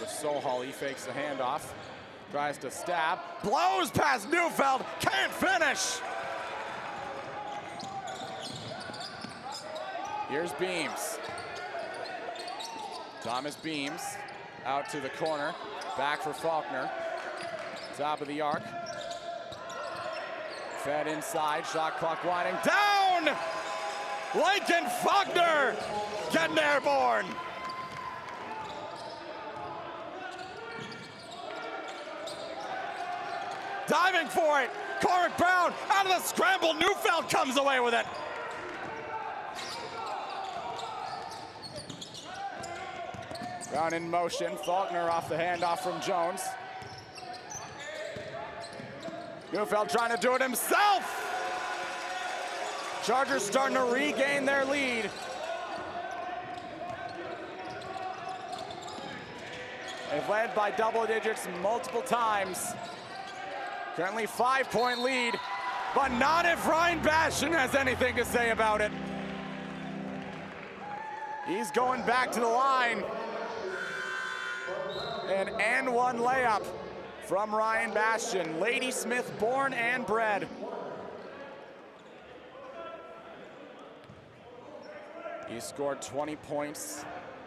With Sohal, he fakes the handoff. Tries to stab. Blows past Neufeld. Can't finish. Here's Beams. Thomas Beams out to the corner. Back for Faulkner. Top of the arc. Fed inside. Shot clock winding down. Lincoln Faulkner getting airborne. Diving for it. Cormac Brown out of the scramble. Neufeld comes away with it. Brown in motion. Faulkner off the handoff from Jones. Neufeld trying to do it himself. Chargers starting to regain their lead. They've led by double digits multiple times. Currently 5-point lead, but not if Ryan Bastian has anything to say about it. He's going back to the line. An and one layup from Ryan Bastian. Ladysmith born and bred. He scored 20 points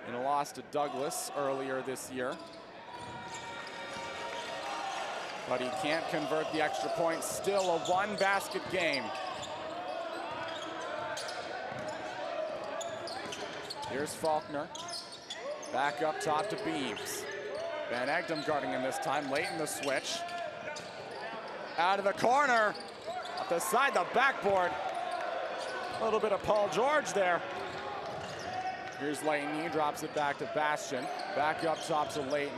in a loss to Douglas earlier this year. But he can't convert the extra point. Still a one-basket game. Here's Faulkner. Back up top to Beams. Van Egdom guarding him this time, late in the switch. Out of the corner. Up the side, the backboard. A little bit of Paul George there. Here's Layton, he drops it back to Bastian. Back up top to Layton.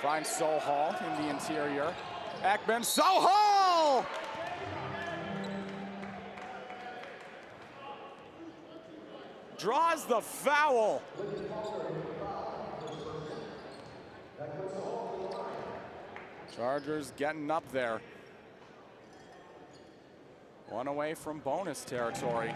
Finds Sohal in the interior. Ekman, Sohal! Draws the foul. Chargers getting up there. One away from bonus territory.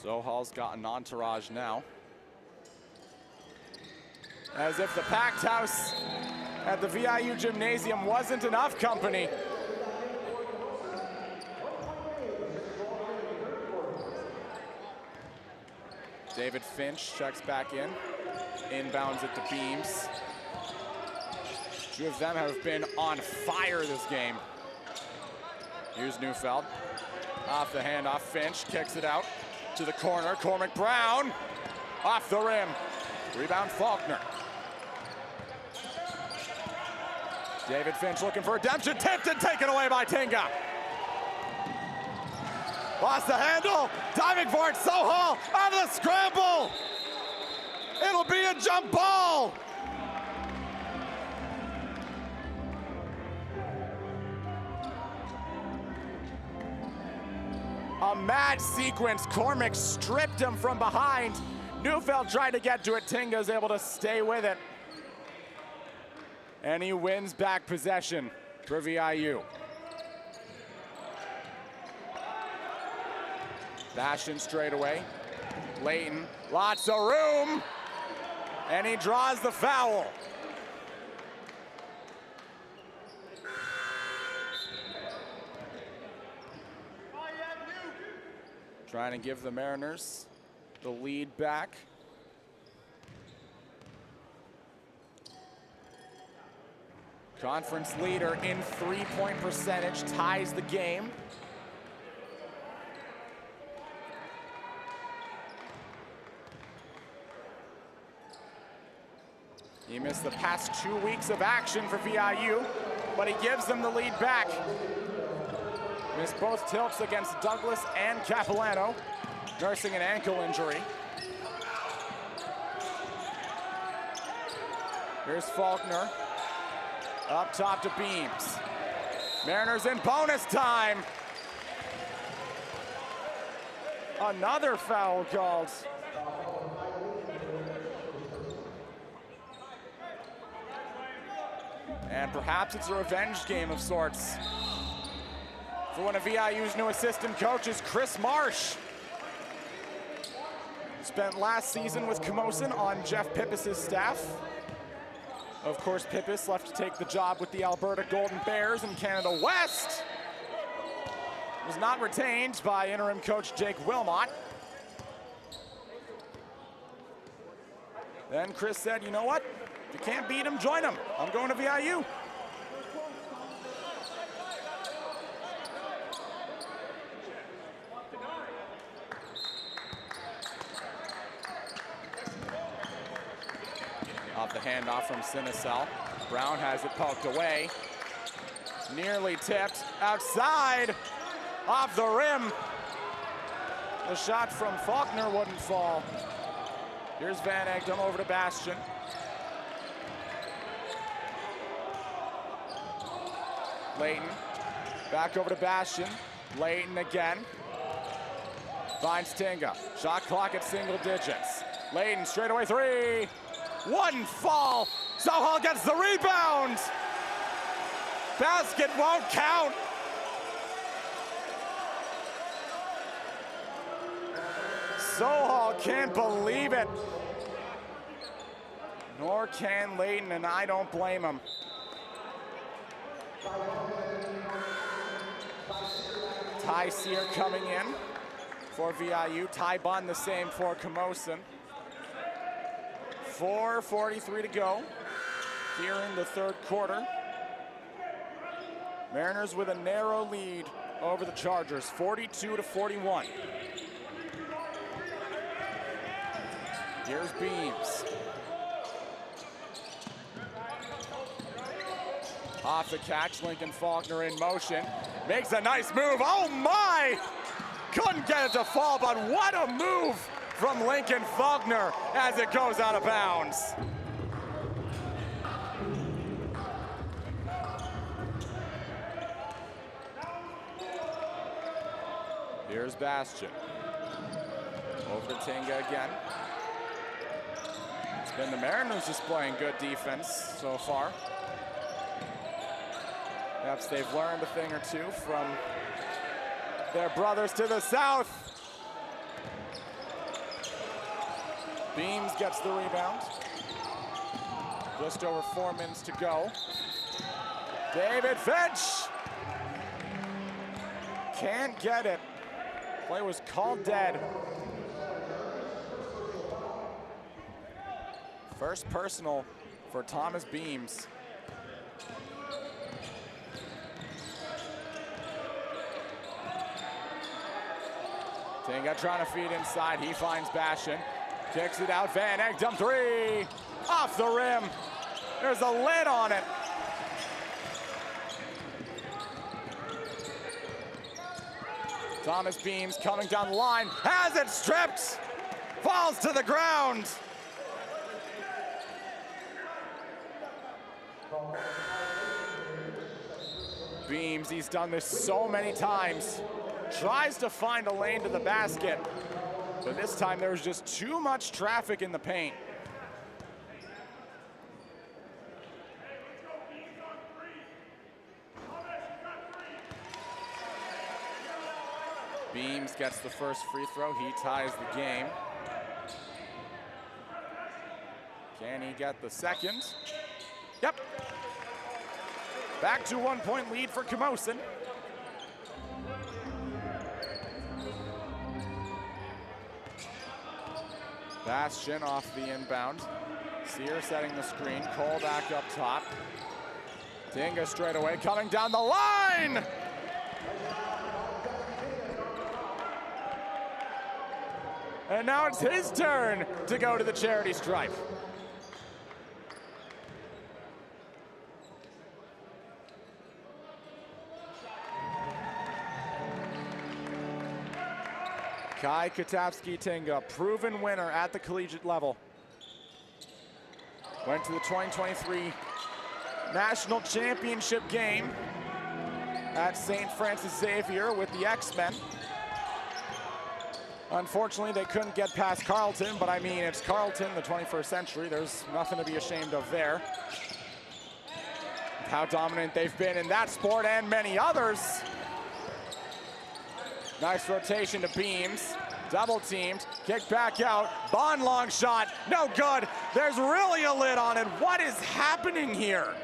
Sohal's got an entourage now. As if the packed house at the VIU gymnasium wasn't enough company. David Finch checks back in. Inbounds at the Beams. Two of them have been on fire this game. Here's Neufeld. Off the handoff, Finch kicks it out to the corner. Cormac Brown off the rim. Rebound Faulkner. David Finch looking for redemption. Tipped and taken away by Tinga. Lost the handle. Diving for it. Sohal out of the scramble. It'll be a jump ball. A mad sequence. Cormac stripped him from behind. Neufeld tried to get to it. Tinga's able to stay with it. And he wins back possession for VIU. Bastian straight away. Layton, lots of room. And he draws the foul. Trying to give the Mariners the lead back. Conference leader in three-point percentage, ties the game. He missed the past 2 weeks of action for VIU, but he gives them the lead back. Missed both tilts against Douglas and Capilano, nursing an ankle injury. Here's Faulkner. Up top to Beams. Mariners in bonus time. Another foul called. And perhaps it's a revenge game of sorts for one of VIU's new assistant coaches, Chris Marsh. Spent last season with Camosun on Jeff Pippis's staff. Of course, Pippis left to take the job with the Alberta Golden Bears in Canada West. Was not retained by interim coach Jake Wilmot. Then Chris said, you know what? If you can't beat him, join him. I'm going to VIU. Off the handoff from Sinisel. Brown has it poked away. Nearly tipped outside, off the rim. The shot from Faulkner wouldn't fall. Here's Van Egdom over to Bastian. Layton, back over to Bastian. Layton again. Finds Tinga. Shot clock at single digits. Layton straightaway three. One fall. Sohal gets the rebound. Basket won't count. Sohal can't believe it. Nor can Layton, and I don't blame him. Ty Sear coming in for VIU. Ty Bunn the same for Camosun. 4:43 to go here in the third quarter. Mariners with a narrow lead over the Chargers, 42-41. Here's Beams. Off the catch, Lincoln Faulkner in motion. Makes a nice move, oh my! Couldn't get it to fall, but what a move from Lincoln Faulkner as it goes out of bounds. Here's Bastian. Over to Tinga again. It's been the Mariners displaying good defense so far. Perhaps they've learned a thing or two from their brothers to the south. Beams gets the rebound. Just over 4 minutes to go. David Finch can't get it. Play was called dead. First personal for Thomas Beams. Tinga trying to feed inside. He finds Bastian. Kicks it out. Van Egdom three. Off the rim. There's a lid on it. Thomas Beams coming down the line. Has it stripped. Falls to the ground. Beams, he's done this so many times. Tries to find a lane to the basket, but this time there was just too much traffic in the paint. Beams gets the first free throw. He ties the game. Can he get the second? Yep. Back to 1 point lead for Camosun. Bastian off the inbound. Sear setting the screen. Cole back up top. Tinga straight away, coming down the line! And now it's his turn to go to the charity stripe. Kai Katapski-Tinga, proven winner at the collegiate level. Went to the 2023 National Championship game at St. Francis Xavier with the X-Men. Unfortunately, they couldn't get past Carleton, but I mean, it's Carleton, the 21st century. There's nothing to be ashamed of there. how dominant they've been in that sport and many others. Nice rotation to Beams. Double teamed, kick back out. Bond long shot, no good. There's really a lid on it. What is happening here?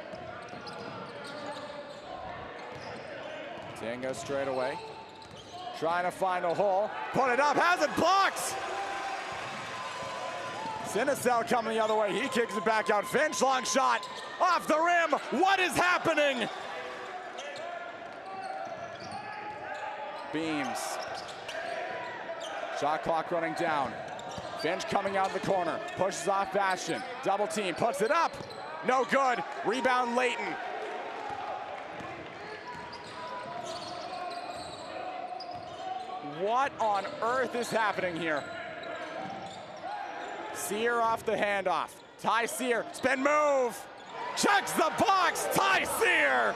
Tango straight away. Trying to find a hole. Put it up, has it blocked! Sinicel coming the other way. He kicks it back out. Finch, long shot. Off the rim. What is happening? Beams. Shot clock running down. Finch coming out of the corner. Pushes off Bastion. Double team. Puts it up. No good. Rebound Layton. What on earth is happening here? Sear off the handoff. Ty Sear, spin move. Checks the box, Ty Sear.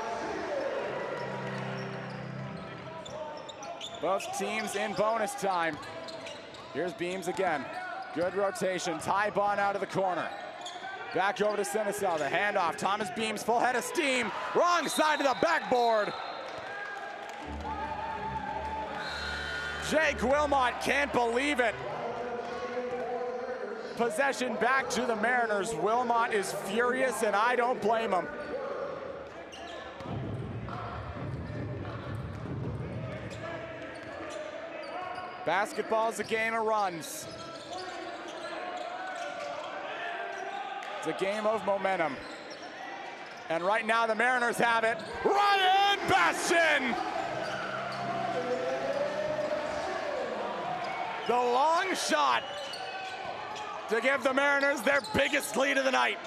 Both teams in bonus time. Here's Beams again. Good rotation, Ty Bond out of the corner. Back over to Sinicel, the handoff. Thomas Beams, full head of steam. Wrong side of the backboard. Jake Wilmot can't believe it. Possession back to the Mariners. Wilmot is furious, and I don't blame him. Basketball is a game of runs. It's a game of momentum. And right now the Mariners have it. Ryan Bastion! The long shot to give the Mariners their biggest lead of the night.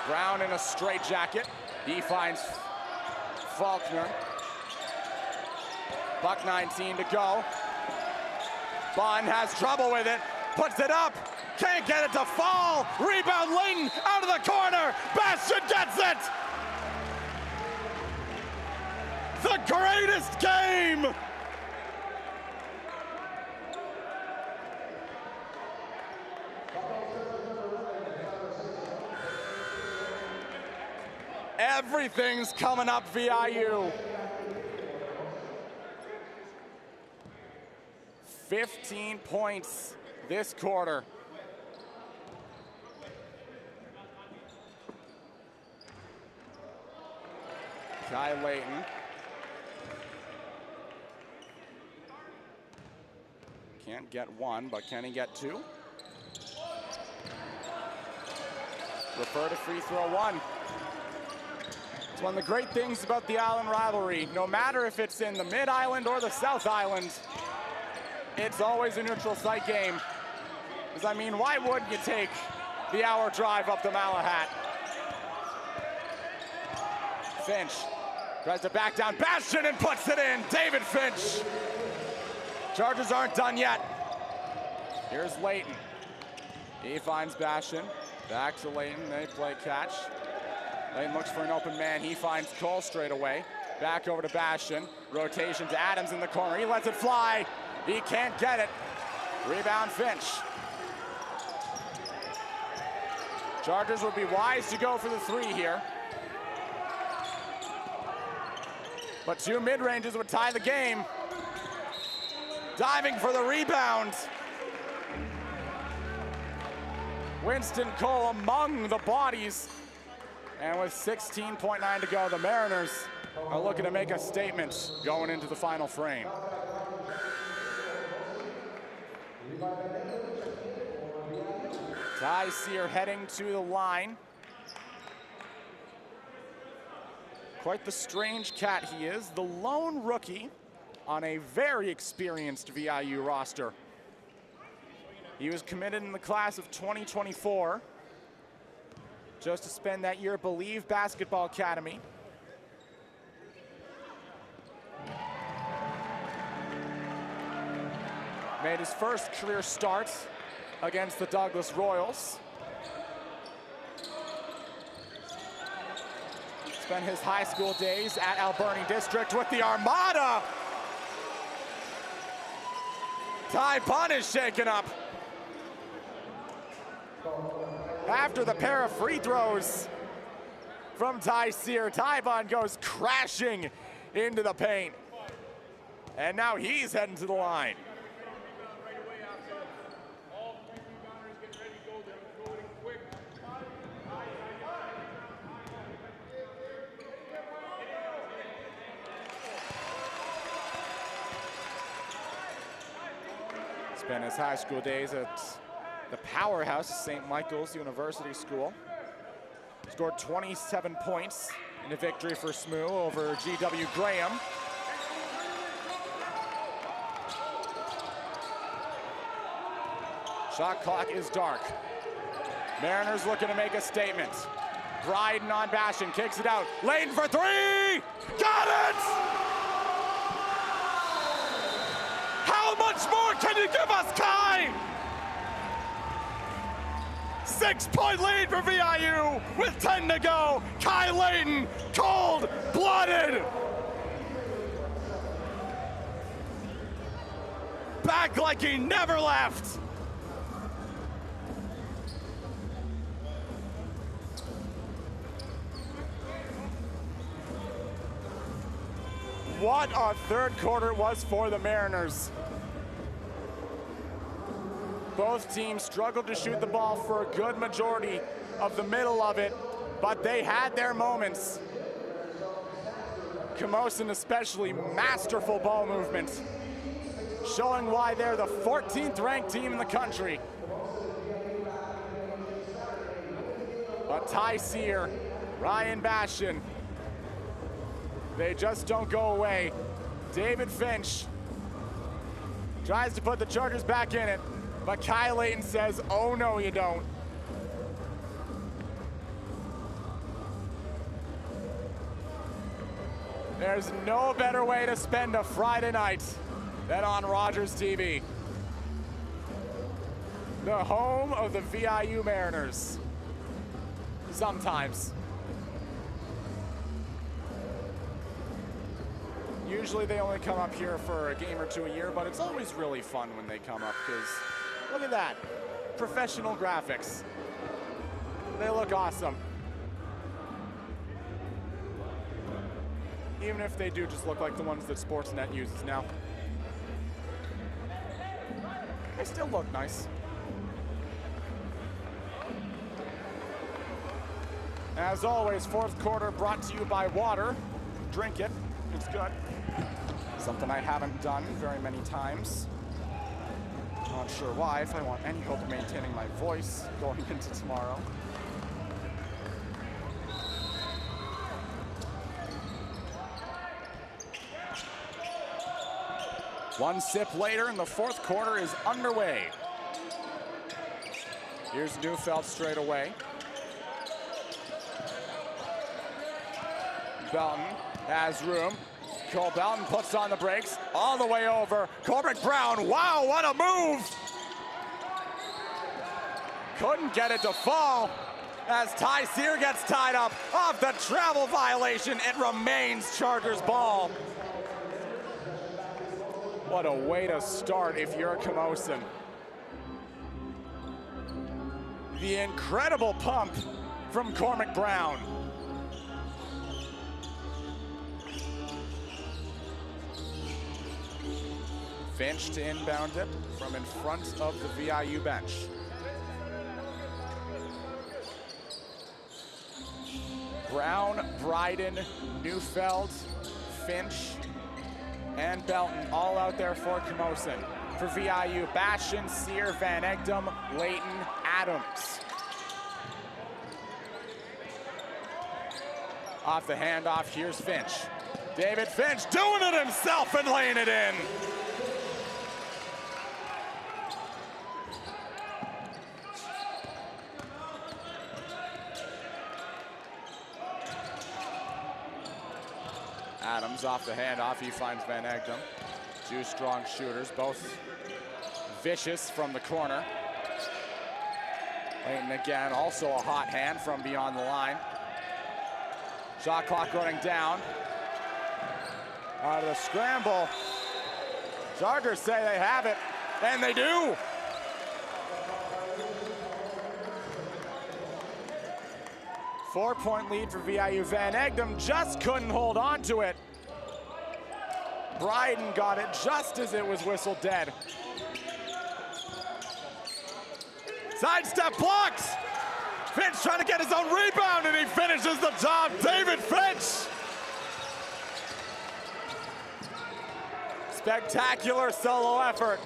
Brown in a straitjacket. He finds Faulkner. Buck 19 to go. Bond has trouble with it. Puts it up. Can't get it to fall. Rebound Layton out of the corner. Bastion gets it. The greatest game! Everything's coming up VIU. 15 points this quarter. Kai Layton. Can't get one, but can he get two? Refer to free throw one. It's one of the great things about the Island rivalry. No matter if it's in the Mid-Island or the South Island, it's always a neutral site game. Because, I mean, why wouldn't you take the hour drive up to Malahat? Finch tries to back down Bastion and puts it in. David Finch. Chargers aren't done yet. Here's Layton. He finds Bastion. Back to Layton. They play catch. Layton looks for an open man. He finds Cole straight away. Back over to Bastion. Rotation to Adams in the corner. He lets it fly. He can't get it. Rebound Finch. Chargers would be wise to go for the three here. But two mid-ranges would tie the game. Diving for the rebound. Winston Cole among the bodies. And with 16.9 to go, the Mariners are looking to make a statement going into the final frame. Ty Sear heading to the line. Quite the strange cat he is. The lone rookie on a very experienced VIU roster. He was committed in the class of 2024. Just to spend that year at Believe Basketball Academy. Made his first career start against the Douglas Royals. Spent his high school days at Alberni District with the Armada. Ty Bond is shaken up. after the pair of free throws from Ty Sear. Tybon goes crashing into the paint. And now he's heading to the line. Spent his high school days at the powerhouse, St. Michael's University School. Scored 27 points in a victory for SMU over G.W. Graham. Shot clock is dark. Mariners looking to make a statement. Bryden on Bastion, kicks it out. Layton for three! Got it! How much more can you give us, Kai? 6-point lead for VIU with 10 to go. Kai Layton, cold-blooded. Back like he never left. What a third quarter it was for the Mariners. Both teams struggled to shoot the ball for a good majority of the middle of it, but they had their moments. Camosun especially, masterful ball movement, showing why they're the 14th ranked team in the country. But Ty Sear, Ryan Bastion, they just don't go away. David Finch tries to put the Chargers back in it, but Kai Layton says, oh no, you don't. There's no better way to spend a Friday night than on Rogers TV. The home of the VIU Mariners. Sometimes. Usually they only come up here for a game or two a year, but it's always really fun when they come up because look at that, professional graphics. They look awesome. Even if they do just look like the ones that Sportsnet uses now. They still look nice. As always, fourth quarter brought to you by water. Drink it, it's good. Something I haven't done very many times. Not sure why, if I want any hope of maintaining my voice going into tomorrow. One sip later and the fourth quarter is underway. Here's Neufeld straight away. Belton has room. Cole Belton puts on the brakes, all the way over. Corbett Brown, wow, what a move! Couldn't get it to fall as Ty Sear gets tied up off the travel violation. It remains Chargers ball. What a way to start if you're Camosun. The incredible pump from Cormac Brown. Finch to inbound it from in front of the VIU bench. Brown, Bryden, Neufeld, Finch, and Belton all out there for Camosun. For VIU, Bastion, Sear, Van Egdom, Layton, Adams. Off the handoff, here's Finch. David Finch doing it himself and laying it in. Adams off the handoff, he finds Van Egdom. Two strong shooters, both vicious from the corner. Layton again, also a hot hand from beyond the line. Shot clock running down. Out of the scramble. Chargers say they have it, and they do. 4-point lead for VIU. Van Egdom just couldn't hold on to it. Bryden got it just as it was whistled dead. Sidestep blocks. Finch trying to get his own rebound, and he finishes the job. David Finch. Spectacular solo effort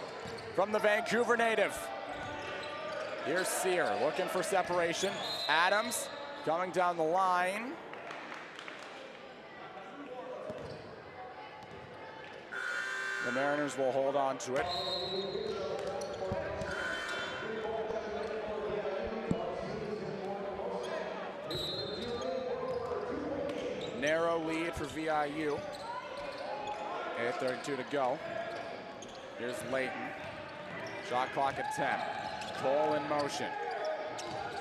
from the Vancouver native. Here's Sear looking for separation. Adams coming down the line. The Mariners will hold on to it. Narrow lead for VIU. 8:32 to go. Here's Layton. Shot clock at 10. Cole in motion.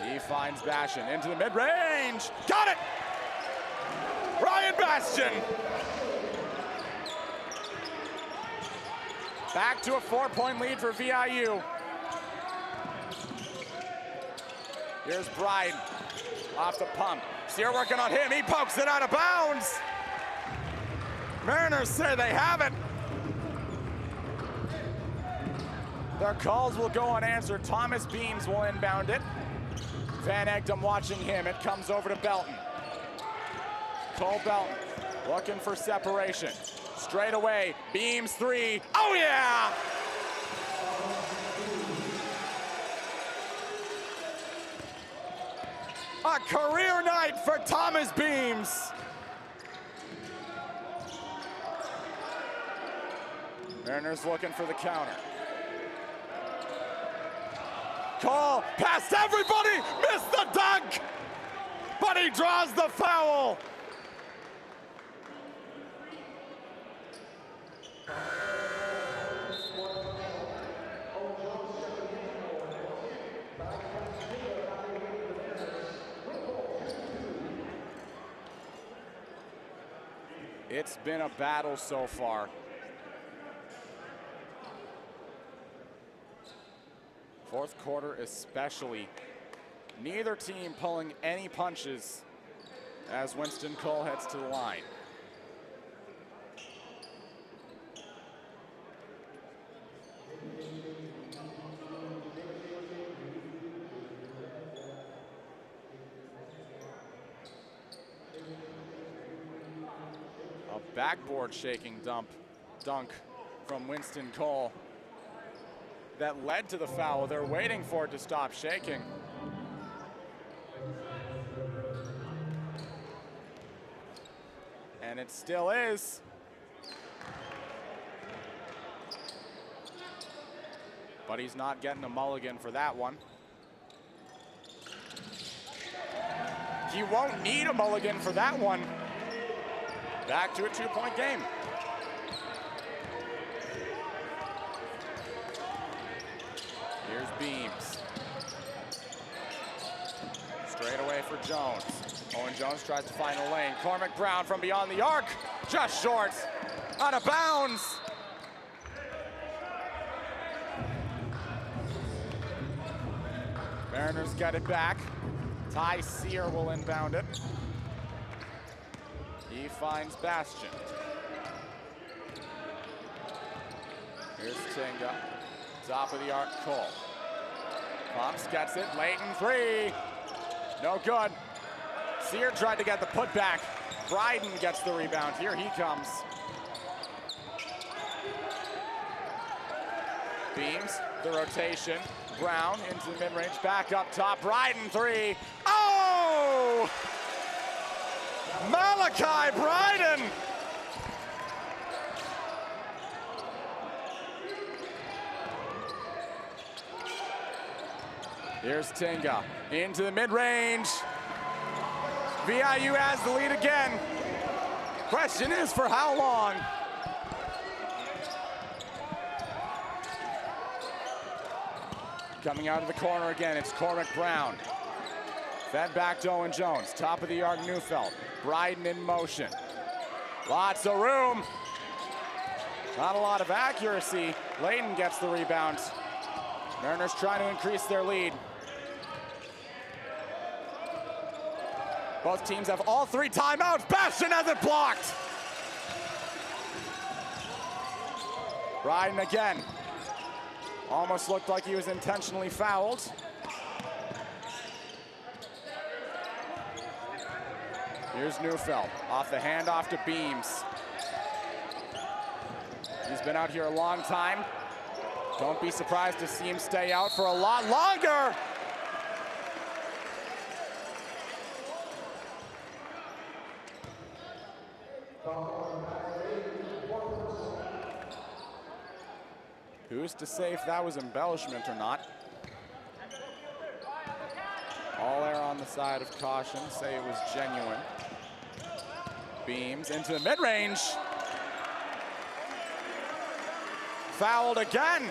He finds Bastian into the mid-range. Got it! Ryan Bastian. Back to a 4-point lead for VIU. Here's Bryden off the pump. Sear working on him. He pokes it out of bounds. Mariners say they have it. Their calls will go unanswered. Thomas Beams will inbound it. Van Egdom watching him. It comes over to Belton. Cole Belton looking for separation. Straight away, Beams three. Oh yeah! A career night for Thomas Beams. Mariners looking for the counter. Cole past everybody, missed the dunk, but he draws the foul. It's been a battle so far. Fourth quarter especially. Neither team pulling any punches as Winston Cole heads to the line. A backboard shaking dunk from Winston Cole that led to the foul. They're waiting for it to stop shaking. And it still is. But he's not getting a mulligan for that one. He won't need a mulligan for that one. Back to a 2-point game. Here's Beams. Straight away for Jones. Owen Jones tries to find a lane. Cormac Brown from beyond the arc. Just short. Out of bounds. Mariners get it back. Ty Sear will inbound it. He finds Bastian. Here's Tinga. Top of the arc, Cole. Pumps, gets it. Layton three. No good. Sear tried to get the putback. Bryden gets the rebound. Here he comes. Beams, the rotation. Brown into the mid-range, back up top. Bryden three. Oh! Malachi Bryden! Here's Tinga into the mid-range. VIU has the lead again. Question is for how long? Coming out of the corner again, it's Cormac Brown. Fed back to Owen Jones, top of the arc, Neufeld. Bryden in motion. Lots of room. Not a lot of accuracy. Layton gets the rebound. Mariners trying to increase their lead. Both teams have all 3 timeouts. Bastion has it blocked. Bryden again. Almost looked like he was intentionally fouled. Here's Neufeld, off the handoff to Beams. He's been out here a long time. Don't be surprised to see him stay out for a lot longer. Who's to say if that was embellishment or not? All air on the side of caution, say it was genuine. Beams into the mid-range. Fouled again.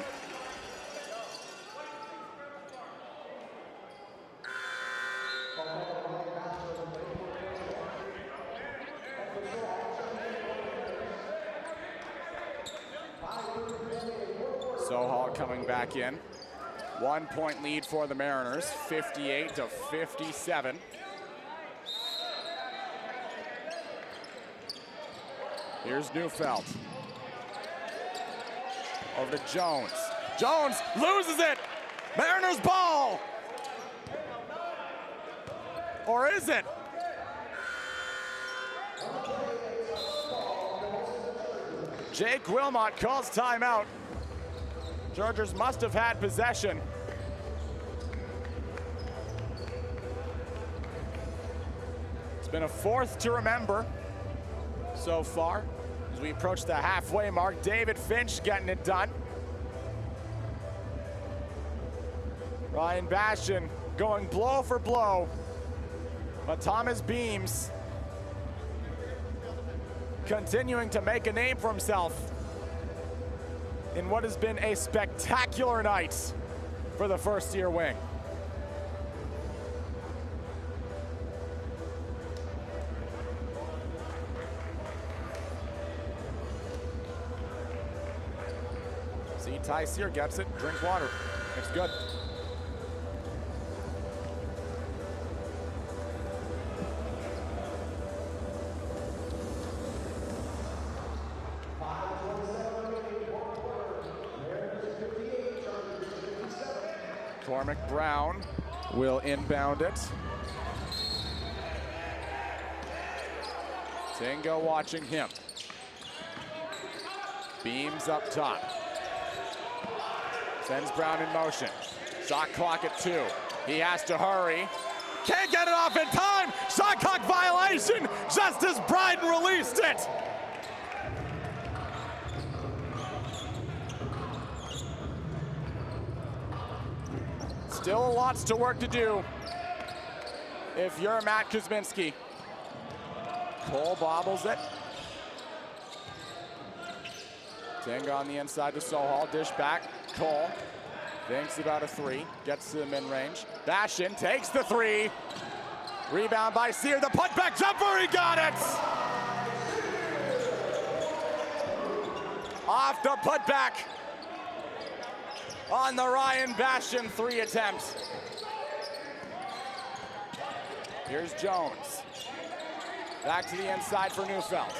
Sohal coming back in. 1 point lead for the Mariners, 58-57. Here's Neufeld. Over to Jones. Jones loses it. Mariners ball. Or is it? Jake Wilmot calls timeout. Chargers must have had possession. It's been a 4th to remember so far as we approach the halfway mark. David Finch getting it done. Ryan Bastion going blow for blow. But Thomas Beams continuing to make a name for himself in what has been a spectacular night for the first-year wing. See, Tyseer gets it, drink water. It's good. Cormac Brown will inbound it. Tingo watching him. Beams up top. Sends Brown in motion. Shot clock at 2. He has to hurry. Can't get it off in time. Shot clock violation just as Bryden released it. Still lots to work to do if you're Matt Kuzminski. Cole bobbles it. Tinga on the inside to Sohal, dish back. Cole thinks about a 3, gets to the mid-range. Bastion takes the 3. Rebound by Sear, the putback jumper, he got it! Off the putback on the Ryan Bastion 3 attempts. Here's Jones. Back to the inside for Neufeld.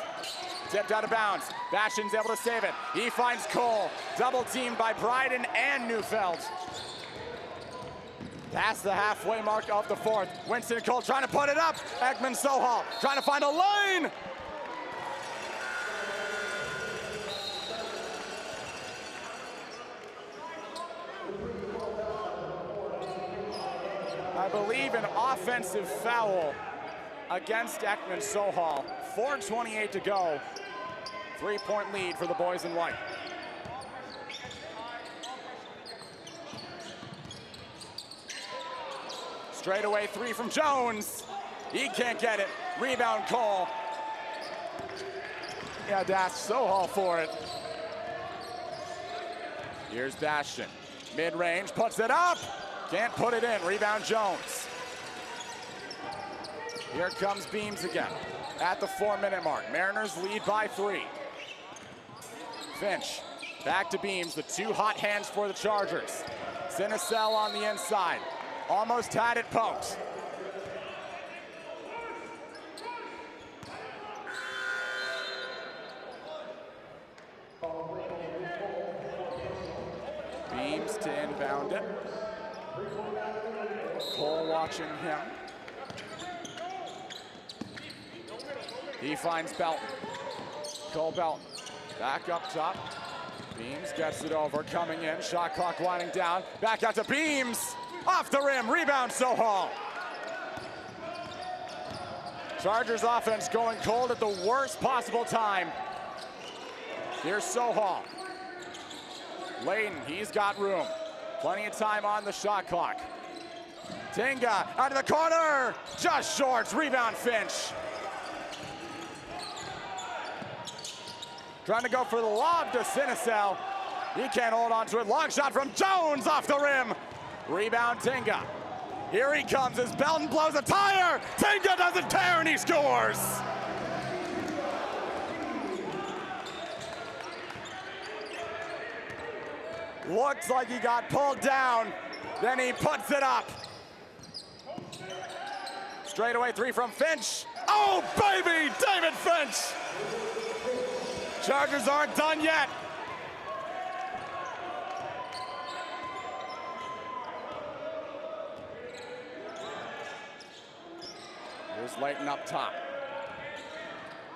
Tipped out of bounds. Bastion's able to save it. He finds Cole. Double teamed by Bryden and Neufeld. Past the halfway mark of the 4th. Winston Cole trying to put it up. Ekman Sohal trying to find a lane. I believe an offensive foul against Ekman Sohal. 4:28 to go. 3-point lead for the boys in white. Straightaway 3 from Jones. He can't get it. Rebound Cole. Yeah, dashed Sohal for it. Here's Bastion. Mid-range, puts it up. Can't put it in. Rebound Jones. Here comes Beams again at the 4-minute mark. Mariners lead by 3. Finch back to Beams, the 2 hot hands for the Chargers. Sinicel on the inside. Almost had it poked. Beams to inbound it. Cole watching him. He finds Belton. Cole Belton back up top. Beams gets it over, coming in. Shot clock winding down. Back out to Beams. Off the rim, rebound Sohal. Chargers offense going cold at the worst possible time. Here's Sohal. Layton, he's got room. Plenty of time on the shot clock. Tinga out of the corner. Just shorts, rebound Finch. Trying to go for the lob to Sinisel. He can't hold on to it. Long shot from Jones off the rim. Rebound Tinga. Here he comes as Belton blows a tire. Tinga doesn't care and he scores. Looks like he got pulled down. Then he puts it up. Straightaway three from Finch. Oh, baby, David Finch. Chargers aren't done yet. Here's Layton up top.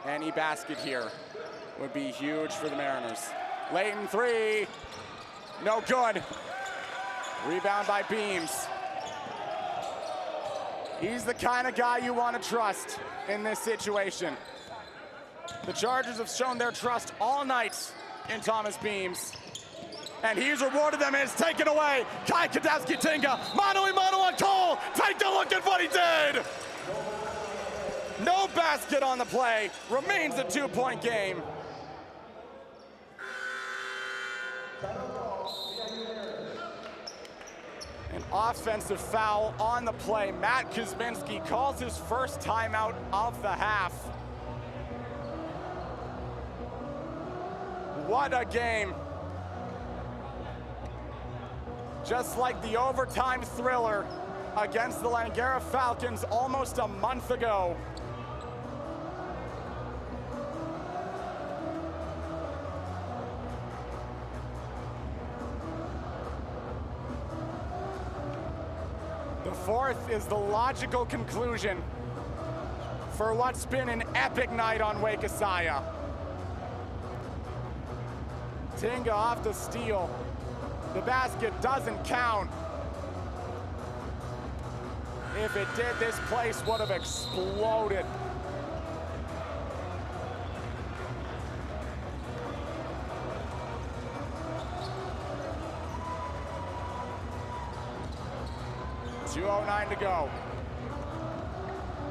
Any basket here would be huge for the Mariners. Layton three, no good. Rebound by Beams. He's the kind of guy you want to trust in this situation. The Chargers have shown their trust all night in Thomas Beams. And he's rewarded them and it's taken away. Kai Kadowski Tinga, mano-a-mano on Cole. Take a look at what he did. No basket on the play. Remains a 2-point game. An offensive foul on the play. Matt Kuzminski calls his first timeout of the half. What a game. Just like the overtime thriller against the Langara Falcons almost a month ago. The fourth is the logical conclusion for what's been an epic night on Wakesaya. Tinga off the steal. The basket doesn't count. If it did, this place would have exploded. .209 to go.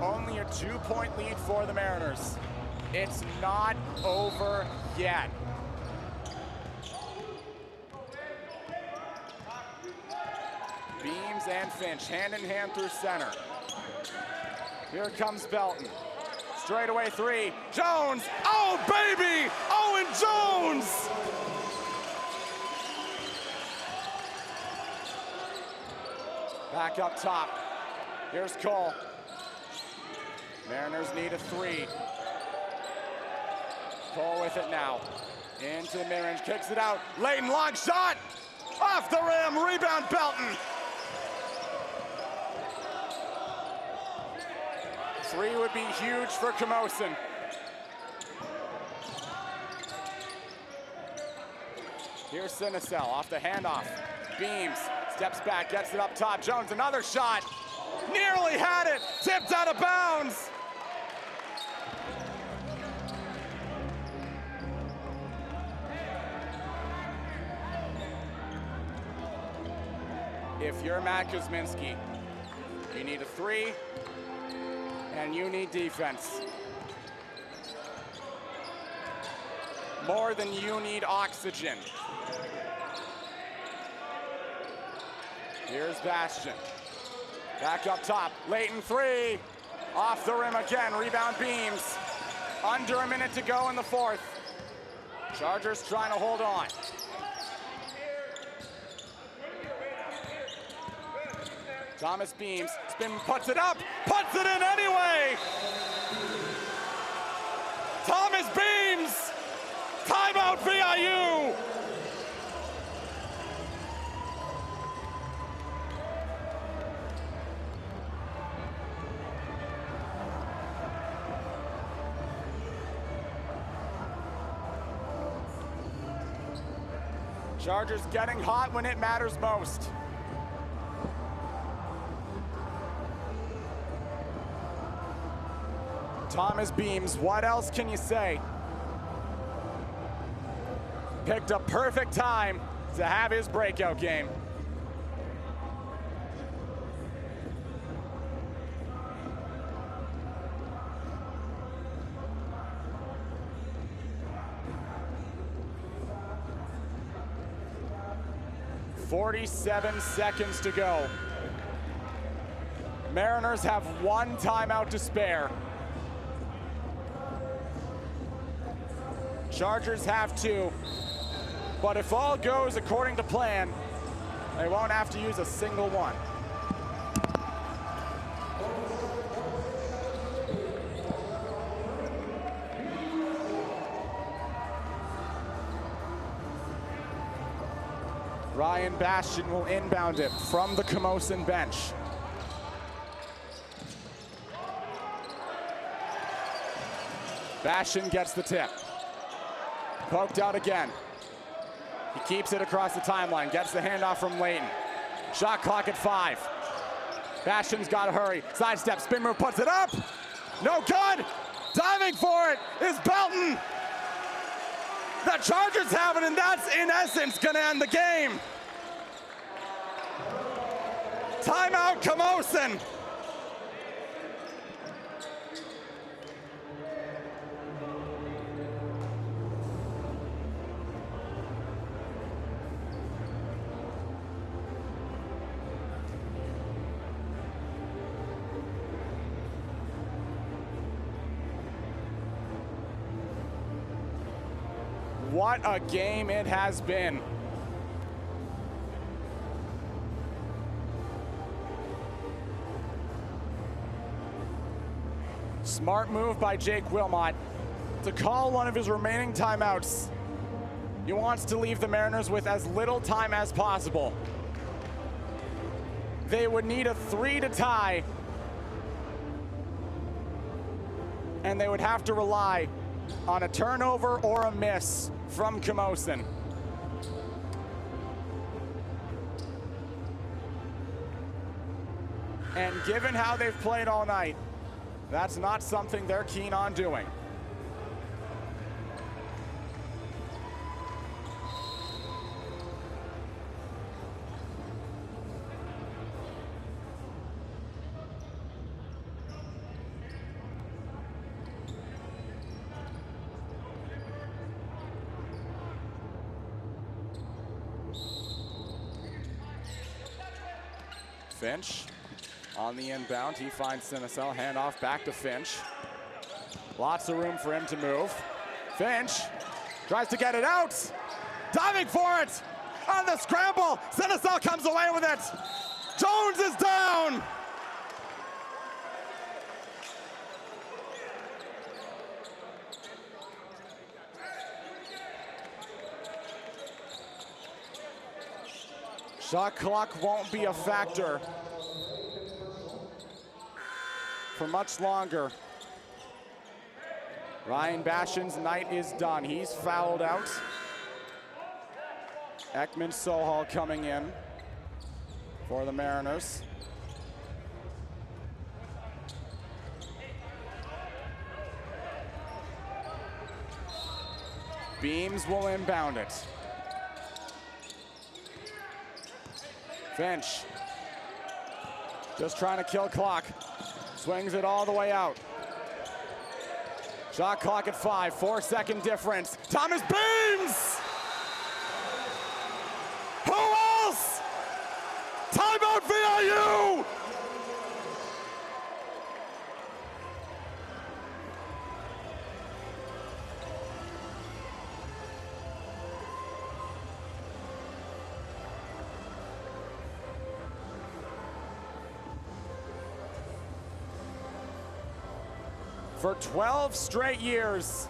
Only a 2-point lead for the Mariners. It's not over yet. Beams and Finch, hand in hand through center. Here comes Belton. Straightaway three. Jones. Oh, baby! Owen Jones! Back up top. Here's Cole. Mariners need a three. Cole with it now. Into the mid-range, kicks it out. Layton, long shot! Off the rim, rebound Belton. Three would be huge for Camosun. Here's Sinisel off the handoff. Beams, steps back, gets it up top. Jones, another shot. Nearly had it, tipped out of bounds. If you're Matt Kuzminski, you need a three, and you need defense. More than you need oxygen. Here's Bastion. Back up top, Layton three. Off the rim again, rebound Beams. Under a minute to go in the fourth. Chargers trying to hold on. Thomas Beams, spin, puts it up, puts it in anyway! Thomas Beams, timeout VIU! Chargers getting hot when it matters most. Thomas Beams, what else can you say? Picked a perfect time to have his breakout game. "47 seconds to go. Mariners have one timeout to spare. Chargers have two. But if all goes according to plan, they won't have to use a single one. Ryan Bastian will inbound it from the Camosun bench. Bastian gets the tip. Poked out again. He keeps it across the timeline, gets the handoff from Layton. Shot clock at 5. Bastian's got to hurry. Sidestep, spin move, puts it up. No good. Diving for it is Belton. The Chargers have it, and that's in essence going to end the game. Timeout, Camosun. What a game it has been. Smart move by Jake Wilmot to call one of his remaining timeouts. He wants to leave the Mariners with as little time as possible. They would need a 3 to tie, and they would have to rely on a turnover or a miss from Camosun. And given how they've played all night, that's not something they're keen on doing. Finch on the inbound. He finds Sinisel. Handoff back to Finch. Lots of room for him to move. Finch tries to get it out. Diving for it on the scramble. Sinisel comes away with it. Jones is down. Shot clock won't be a factor for much longer. Ryan Bastian's night is done. He's fouled out. Ekman Sohal coming in for the Mariners. Beams will inbound it. Finch just trying to kill clock. Swings it all the way out. Shot clock at 5, 4-second difference. Thomas Beams! Who else? Timeout VIU! For 12 straight years,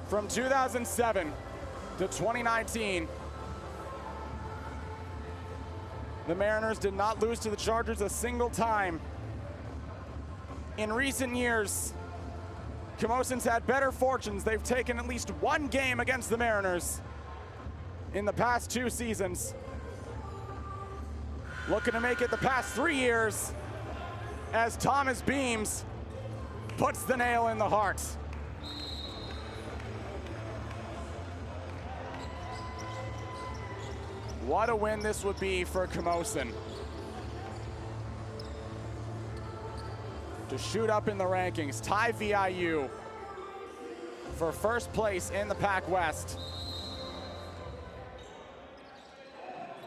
from 2007 to 2019, the Mariners did not lose to the Chargers a single time. In recent years, Camosun's had better fortunes. They've taken at least one game against the Mariners in the past 2 seasons. Looking to make it the past 3 years as Thomas Beams puts the nail in the heart. What a win this would be for Camosun. To shoot up in the rankings, tie VIU for first place in the PACWEST,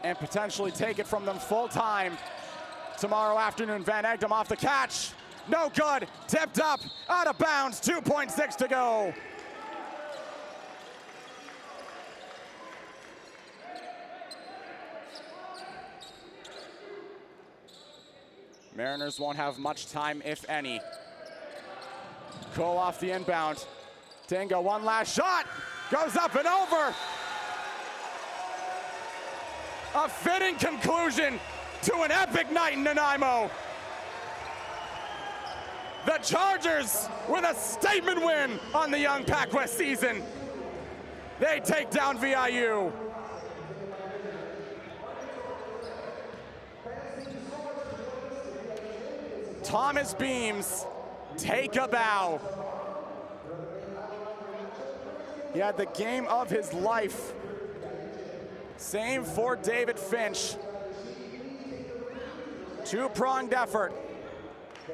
and potentially take it from them full time tomorrow afternoon. Van Egdom off the catch, no good, tipped up, out of bounds, 2.6 to go. Mariners won't have much time, if any. Cole off the inbound. Dingo, one last shot. Goes up and over. A fitting conclusion to an epic night in Nanaimo. The Chargers with a statement win on the young PACWEST season. They take down VIU. Thomas Beams, take a bow. He had the game of his life. Same for David Finch. 2-pronged effort.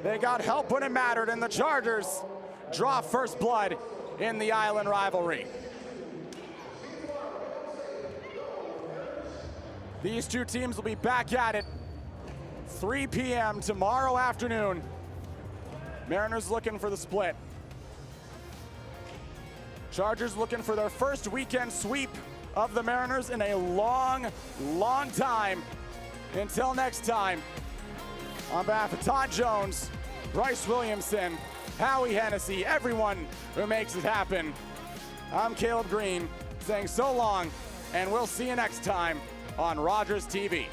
They got help when it mattered, and the Chargers draw first blood in the Island rivalry. These two teams will be back at it 3 p.m. tomorrow afternoon. Mariners looking for the split. Chargers looking for their first weekend sweep of the Mariners in a long, long time. Until next time, on behalf of Todd Jones, Bryce Williamson, Howie Hennessy, everyone who makes it happen, I'm Caleb Green saying so long, and we'll see you next time on Rogers TV.